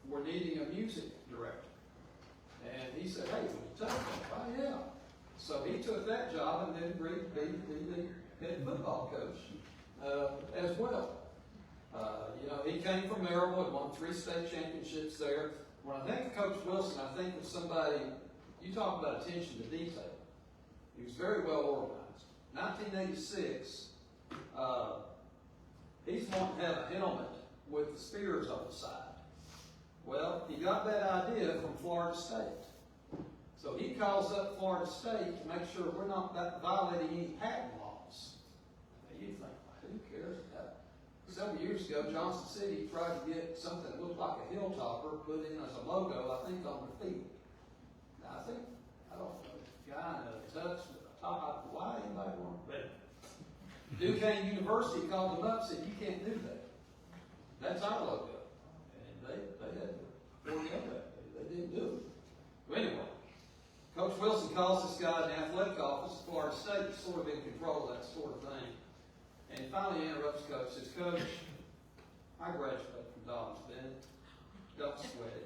were needing a music director. And he said, hey, will you take that? Oh, yeah. So he took that job and then agreed to be the head football coach as well. He came from Maryville and won 3 state championships there. When I think of Coach Wilson, I think of somebody, you talk about attention to detail. He was very well organized. 1986, he's wanting to have a helmet with the spears on the side. Well, he got that idea from Florida State. So he calls up Florida State to make sure we're not violating any patent laws. Now you think, who cares? Several years ago, Johnson City tried to get something that looked like a hilltopper put in as a logo, I think, on the field. Now, I don't know, a guy in a tux with a top, why anybody want to? Duquesne University called them up and said, you can't do that. That's our logo. And they had to forego that. They didn't do it. But anyway, Coach Wilson calls this guy in the athletic office at Florida State, sort of in control of that sort of thing. And finally interrupts Coach, says, Coach, I graduated from Dobyns-Bennett. Don't sweat it.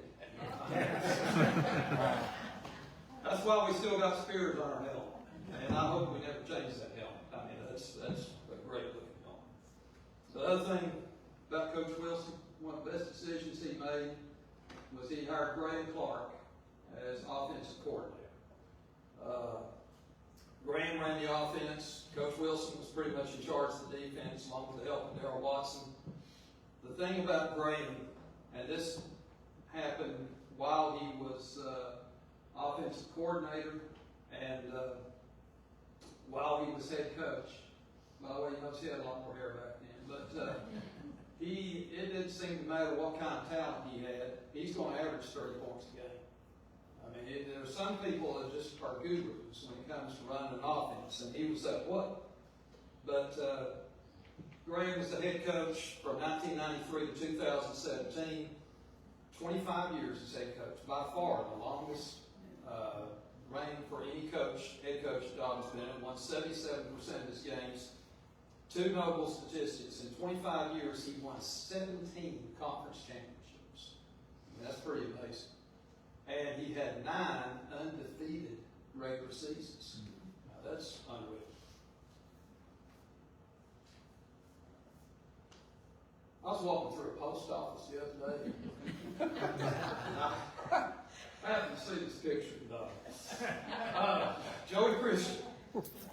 That's why we still got spears on our helmet. And I hope we never change that helmet. I mean, that's a great looking helmet. The other thing about Coach Wilson, one of the best decisions he made was he hired Graham Clark as offensive coordinator. Graham ran the offense. Coach Wilson was pretty much in charge of the defense, along with the help of Darrell Watson. The thing about Graham, and this happened while he was offensive coordinator and while he was head coach. By the way, you notice he had a lot more hair back then. But it didn't seem to matter what kind of talent he had. He's going to average 30 points a game. I mean, there are some people that just are gurus when it comes to running an offense, and he was that way. But Graham was the head coach from 1993 to 2017, 25 years as head coach, by far the longest reign for any coach, head coach at Dobyns-Bennett, won 77% of his games. 2 notable statistics. In 25 years, he won 17 conference championships. I mean, that's pretty amazing. And he had 9 undefeated regular seasons. Now, that's unreal. I was walking through a post office the other day. I happened to see this picture today. Joey Christian,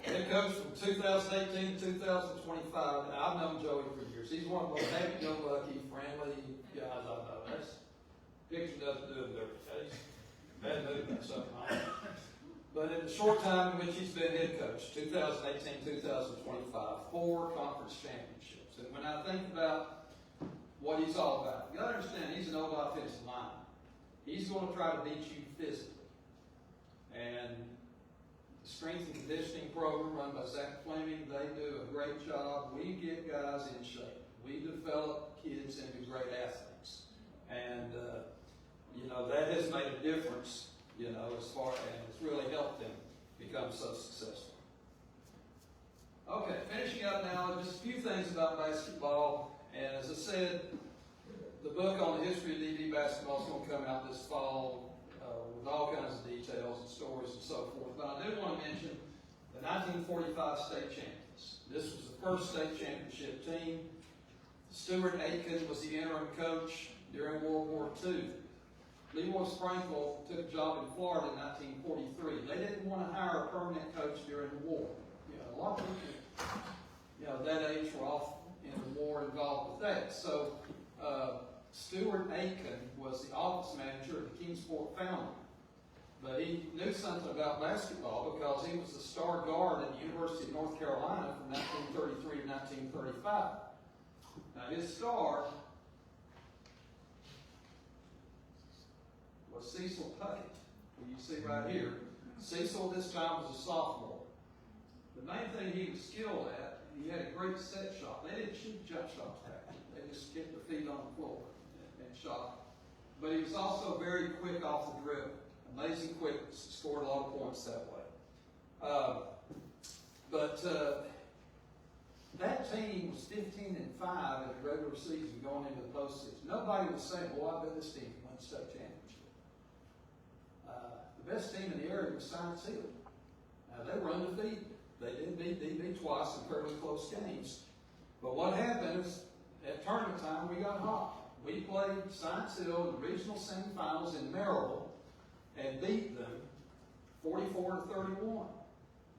head coach from 2018 to 2025. Now, I've known Joey for years. He's one of the most happy-go-lucky, friendly guys I know. Picture doesn't do him dirty. He's bad mood about something on. But in the short time in which he's been head coach, 2018, 2025, 4 conference championships. And when I think about what he's all about, you got to understand he's an old offensive lineman. He's going to try to beat you physically. And the strength and conditioning program run by Zach Fleming, they do a great job. We get guys in shape. We develop kids into great athletes. And, that has made a difference, and it's really helped them become so successful. Okay, finishing up now, just a few things about basketball. And as I said, the book on the history of DB basketball is going to come out this fall with all kinds of details and stories and so forth. But I do want to mention the 1945 state champions. This was the first state championship team. Stuart Aitken was the interim coach during World War II. Leroy Sprinkle took a job in Florida in 1943. They didn't want to hire a permanent coach during the war. A lot of people, that age were off in the war involved with that. So Stuart Aitken was the office manager of the Kingsport Foundry. But he knew something about basketball because he was the star guard at the University of North Carolina from 1933 to 1935. Now his star was Cecil Puckett, who you see right here. Cecil this time was a sophomore. The main thing he was skilled at, he had a great set shot. They didn't shoot jump shots back. They just kept their feet on the floor and shot. But he was also very quick off the dribble. Amazing quickness. Scored a lot of points that way. That team was 15-5 in the regular season going into the postseason. Nobody was saying, "Boy, I bet this team can win the state championship." The best team in the area was Science Hill. They were undefeated. They did beat DB twice in fairly close games. But what happened is, at tournament time, we got hot. We played Science Hill in the regional semifinals in Maryville and beat them 44-31.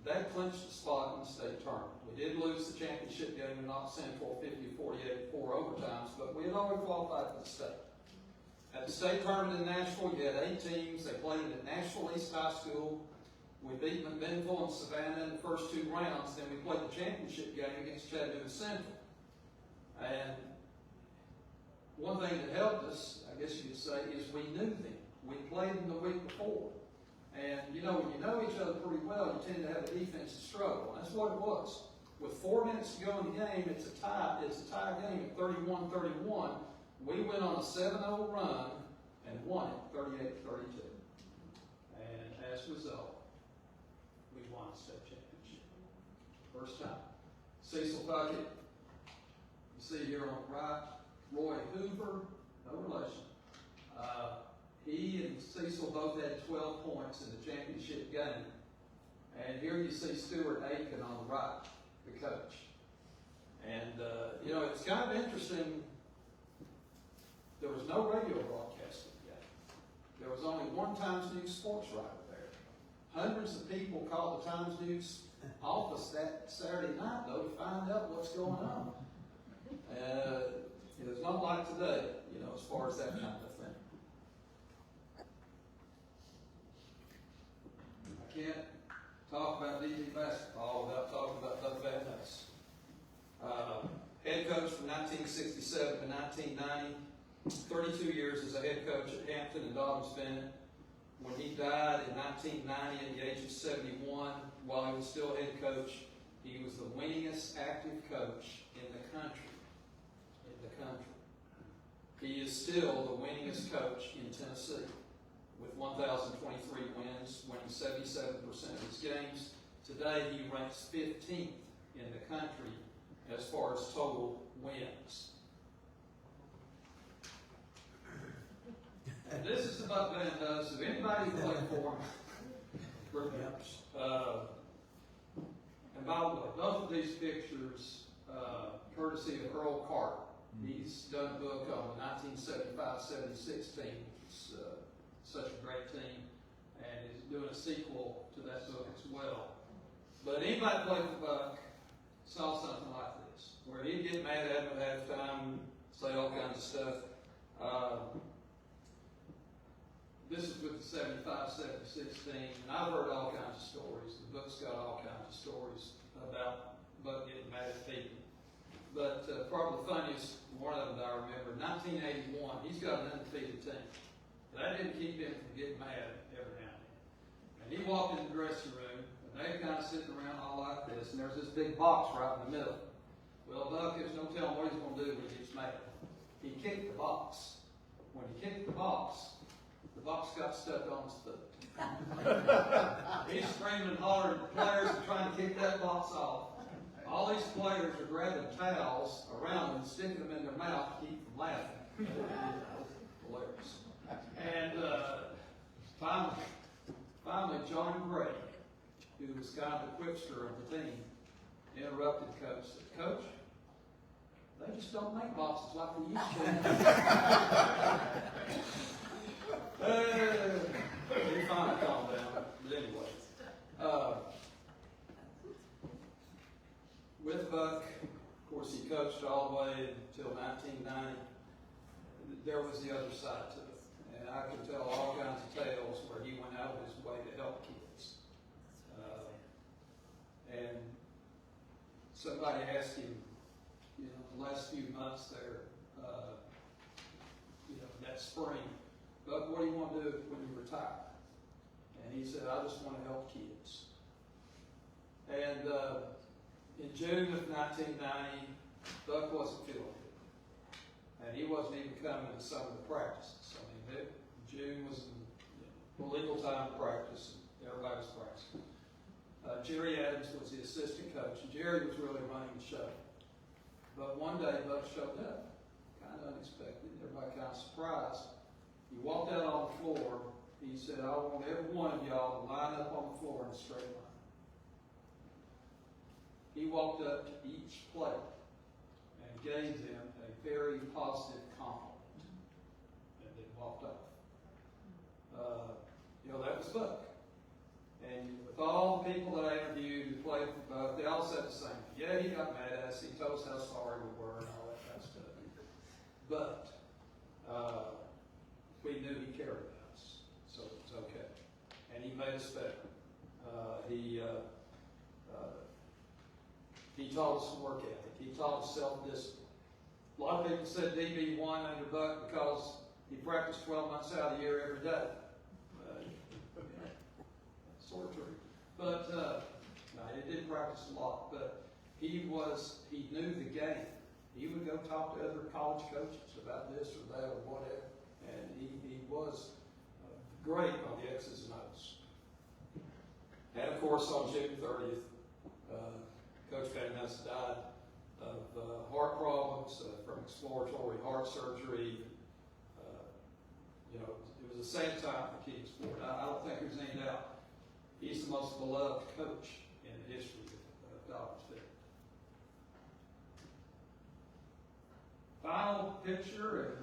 That clinched the spot in the state tournament. We did lose the championship game and knocked Central 50-48 4 overtimes, but we had already qualified for the state. At the state tournament in Nashville, you had 8 teams. They played at Nashville East High School. We beat McMinnville and Savannah in the first 2 rounds. Then we played the championship game against Chattanooga Central. And one thing that helped us, I guess you could say, is we knew them. We played them the week before. And, when you know each other pretty well, you tend to have a defensive struggle. And that's what it was. With 4 minutes to go in the game, it's a tie game at 31-31. We went on a 7-0 run and won it 38-32. And as a result, we won the state championship. First time. Cecil Puckett, you see here on the right, Roy Hoover, no relation. He and Cecil both had 12 points in the championship game. And here you see Stuart Aitken on the right, the coach. And, it's kind of interesting. There was no radio broadcasting yet. There was only one Times News sports writer there. Hundreds of people called the Times News office that Saturday night, though, to find out what's going on. It's not like today, as far as that kind of thing. I can't talk about DB basketball without talking about Doug Van Ness. Head coach from 1967 to 1990, 32 years as a head coach at Hampton and Dobyns-Bennett. When he died in 1990 at the age of 71, while he was still head coach, he was the winningest active coach in the country. He is still the winningest coach in Tennessee with 1,023 wins, winning 77% of his games. Today, he ranks 15th in the country as far as total wins. And this is about Van Ness. If anybody played for him, remembers. And by the way, both of these pictures, courtesy of Earl Carter. He's done a book on the 1975-76 team, which is such a great team, and is doing a sequel to that book as well. But anybody played for Buck saw something like this, where he'd get mad at him at halftime, say all kinds of stuff. This is with the 75-76 team, and I've heard all kinds of stories. The book's got all kinds of stories about Buck getting mad at people. But probably the funniest one of them that I remember, 1981, he's got an undefeated team. That didn't keep him from getting mad every now and then. And he walked in the dressing room, a And they kind of sitting around all like this, and there's this big box right in the middle. Well, Buck is no telling what he's going to do when he gets mad. He kicked the box. When he kicked the box got stuck on his foot. He's screaming and hollering at the players and trying to kick that box off. All these players are grabbing towels around them and sticking them in their mouth to keep from laughing. Hilarious. And finally, John Gray, who was kind of the quipster of the team, interrupted Coach. Said, "Coach, they just don't make boxes like they used to." He finally calmed down. But anyway, with Buck, of course, he coached all the way until 1990. There was the other side to it. And I can tell all kinds of tales where he went out of his way to help kids. And somebody asked him, the last few months there, that spring, "Buck, what do you want to do when you retire?" And he said, "I just want to help kids." And in June of 1990, Buck wasn't feeling good. And he wasn't even coming to some of the practices. I mean, June was legal time to practice, and everybody was practicing. Jerry Adams was the assistant coach, and Jerry was really running the show. But one day, Buck showed up, kind of unexpected. Everybody kind of surprised. He walked out on the floor. He said, "I want every one of y'all to line up on the floor in a straight line." He walked up to each player and gave them a very positive compliment, and then walked off. That was Buck. And with all the people that I interviewed who played for Buck, they all said the same. Yeah, he got mad at us. He told us how sorry we were and all that kind of stuff. But we knew he cared about us, so it was okay. And he made us better. He taught us work ethic. He taught us self-discipline. A lot of people said DB won under Buck because he practiced 12 months out of the year every day. Sort of true. But no, he didn't practice a lot. But he knew the game. He would go talk to other college coaches about this or that or whatever. And he was great on the X's and O's. And of course, on June 30th, Coach Van Ness died of heart problems from exploratory heart surgery. It was a sad time for King sport. I don't think there's any doubt. He's the most beloved coach in the history of Dobyns-Bennett. Final picture, and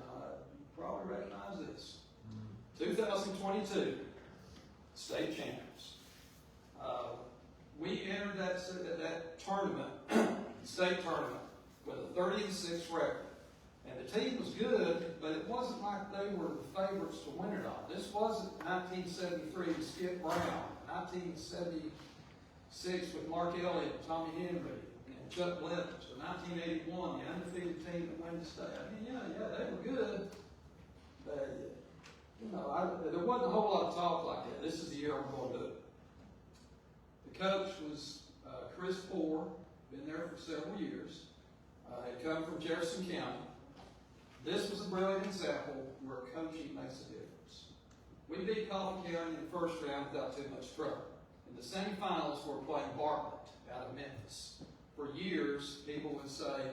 you probably recognize this. 2022, state champions. We entered that tournament, state tournament, with a 30-6 record. And the team was good, but it wasn't like they were the favorites to win it all. This wasn't 1973 with Skip Brown, 1976 with Mark Elliott, Tommy Henry, and Chuck Blevins, or 1981, the undefeated team that won the state. I mean, yeah, they were good. But, there wasn't a whole lot of talk like that. This is the year we're going to do it. The coach was Chris Poore, been there for several years. Had come from Jefferson County. This was a brilliant example where coaching makes a difference. We beat Coffee County in the first round without too much trouble. In the semifinals, we're playing Bartlett out of Memphis. For years, people would say,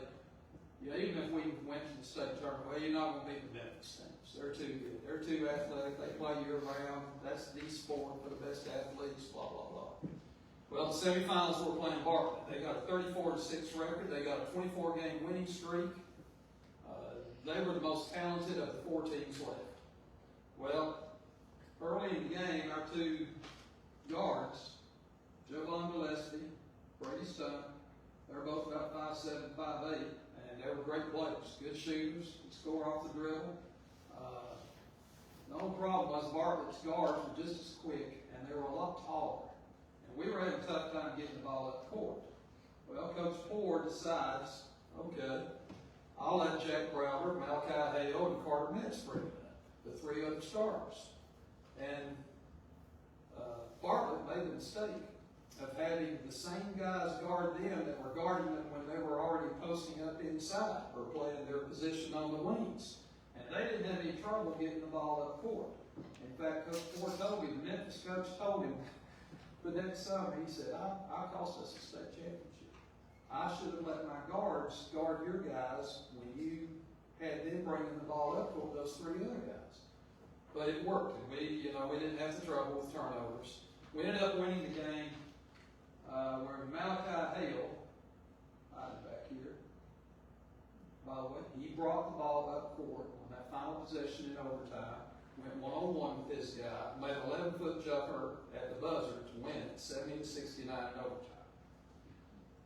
even if we went to the state tournament, well, you're not going to beat the Memphis teams. They're too good. They're too athletic. They play year-round. That's the sport for the best athletes, blah, blah, blah. Well, the semifinals, we're playing Bartlett. They got a 34-6 record. They got a 24-game winning streak. They were the most talented of the 4 teams left. Well, early in the game, our 2 guards, Joe Long Gillespie, Brady Stone, they were both about 5'7", 5'8", and they were great players, good shooters, could score off the dribble. The only problem was Bartlett's guards were just as quick, and they were a lot taller. And we were having a tough time getting the ball up the court. Well, Coach Poore decides, okay, I'll let Jack Browder, Malachi Hale, and Carter Metz bring it up, the 3 other starters. And Bartlett made a mistake. of having the same guys guard them that were guarding them when they were already posting up inside or playing their position on the wings. And they didn't have any trouble getting the ball up court. In fact, Coach Ford told me, the Memphis coach told him the next summer, he said, I cost us a state championship. I should have let my guards guard your guys when you had them bringing the ball up court, those three other guys. But it worked, and we didn't have the trouble with turnovers. We ended up winning the game where Malachi Hale, back here, by the way, he brought the ball up court on that final possession in overtime, went one-on-one with this guy, made an 11-foot jumper at the buzzer to win it, 70-69 in overtime.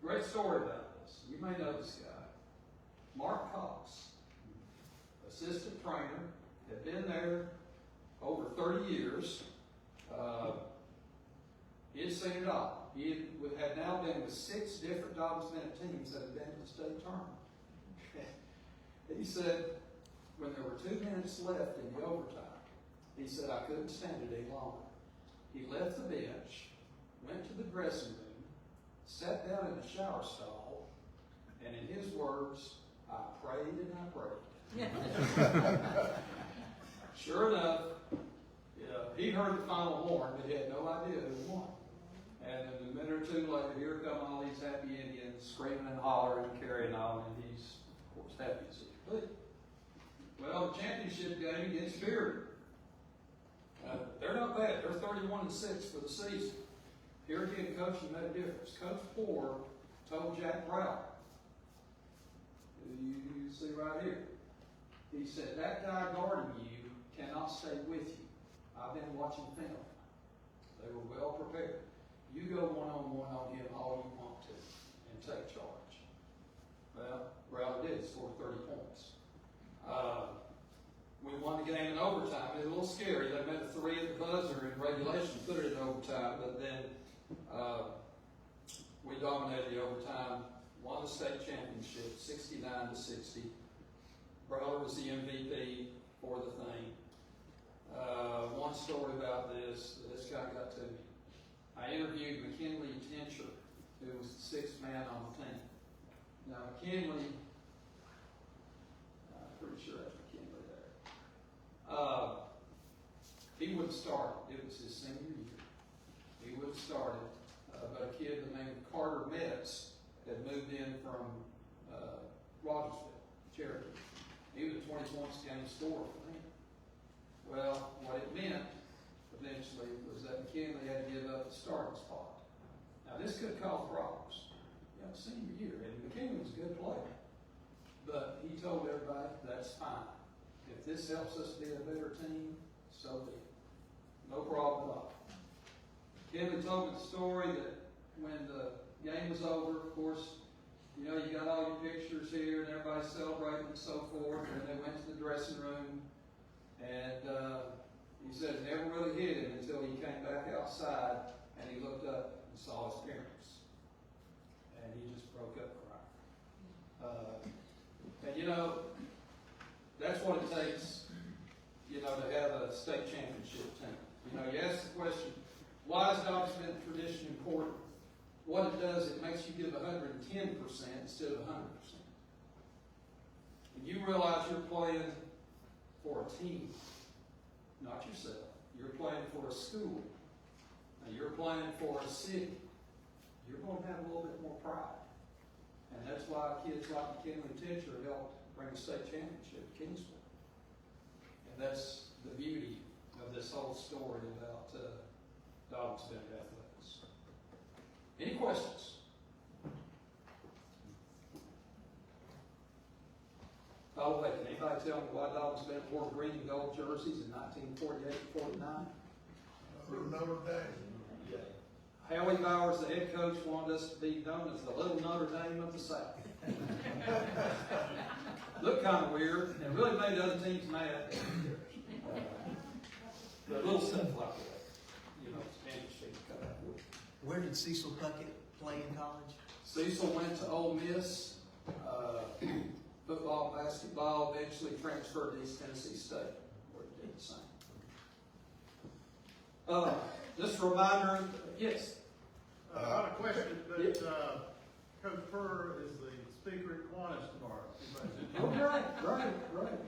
Great story about this. You may know this guy. Mark Cox, assistant trainer, had been there over 30 years. He had seen it all. He had now been with 6 different Dobyns-Bennett teams that had been to the state tournament. He said, when there were 2 minutes left in the overtime, he said, I couldn't stand it any longer. He left the bench, went to the dressing room, sat down in the shower stall, and in his words, I prayed and I prayed. Sure enough, he heard the final horn, but he had no idea who won. And then a minute or two later, here come all these happy Indians screaming and hollering and carrying on, and he's, of course, happy as he could be. Well, the championship game against Beard. They're not bad. They're 31-6 for the season. Here again, coaching made a difference. Coach Ford told Jack Brown, who you see right here, he said, that guy guarding you cannot stay with you. I've been watching film. They were well prepared. You go one-on-one on him all you want to and take charge. Well, Brown did, scored 30 points. We won the game in overtime. It was a little scary. They made a 3 at the buzzer in regulation, put it in overtime, but then we dominated the overtime, won the state championship, 69-60. Brother was the MVP for the thing. One story about this kind of got to me. I interviewed McKinley Tincher, who was the 6th man on the team. Now, McKinley, I'm pretty sure that's McKinley there. He wouldn't start. It was his senior year. He would have started, but a kid named Carter Metz had moved in from Rogersville, Cherokee. He was a 20 points a game scorer for him. Well, what it meant eventually was that McKinley had to give up the starting spot. Now, this could cause problems. Senior year, and McKinley was a good player. But he told everybody, that's fine. If this helps us be a better team, so be it. No problem at all. McKinley told me the story that when the game was over, of course, you got all your pictures here, and everybody's celebrating and so forth, and they went to the dressing room, and he said it never really hit him until he came back outside, and he looked up and saw his parents. And he just broke up crying. And that's what it takes, to have a state championship team. You ask the question, why is Dobyns-Bennett tradition important? What it does, it makes you give 110% instead of 100%. And you realize you're playing for a team, not yourself. You're playing for a school. Now you're playing for a city. You're going to have a little bit more pride. And that's why kids like McKinley Tincher helped bring a state championship to Kingsville. And that's the beauty of this whole story about Dobyns-Bennett athletics. Any questions? By the way, can anybody tell me why Dobyns-Bennett wore green and gold jerseys in 1948-49? Notre Dame. Howie Bowers, the head coach, wanted us to be known as the little Notre Dame of the South. Looked kind of weird, and really made other teams mad. But little stuff like that, Spanish things cut out with. Where did Cecil Puckett play in college? Cecil went to Ole Miss, football, basketball, eventually transferred to East Tennessee State, where he did the same. Just a reminder, yes. I got a question, but, Coach Purr is the speaker at Kiwanis tomorrow. Right.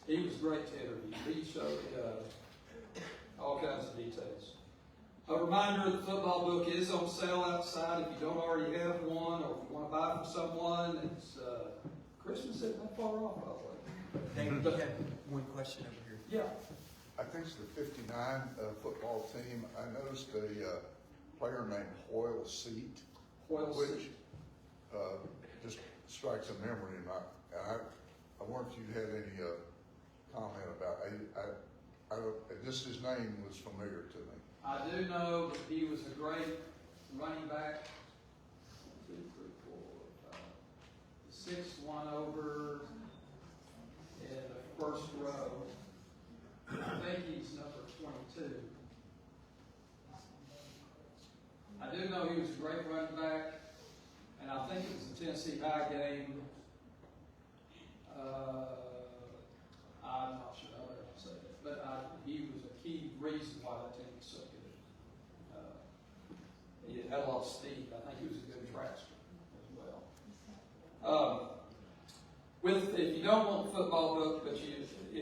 He was great to interview. He showed all kinds of details. A reminder, the football book is on sale outside if you don't already have one, or if you want to buy from someone. It's Christmas isn't that far off, by the way. David, you have one question over here. Yeah. I think it's the 59 football team. I noticed a player named Hoyle Seat, Hoyle which Seat. just strikes a memory in my. I wonder if you had any comment about. Just his name was familiar to me. I do know that he was a great running back. 1, 2, 3, 4, 5. The sixth one over in the first row. I think he's number 22. I do know he was a great running back, and I think it was the Tennessee High game. I'm not sure I'll ever say that, but he was a key reason why that team was so good. He had a lot of speed. I think he was a good trackster as well. If you don't want the football book, but if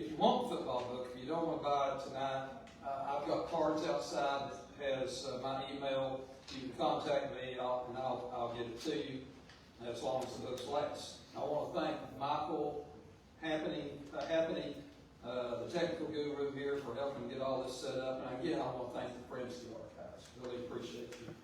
you want the football book, if you don't want to buy it tonight, I've got cards outside that has my email. You can contact me, and I'll get it to you as long as the books last. I want to thank Michael the technical guru here, for helping get all this set up. And again, I want to thank the Friends of the Archives. Really appreciate you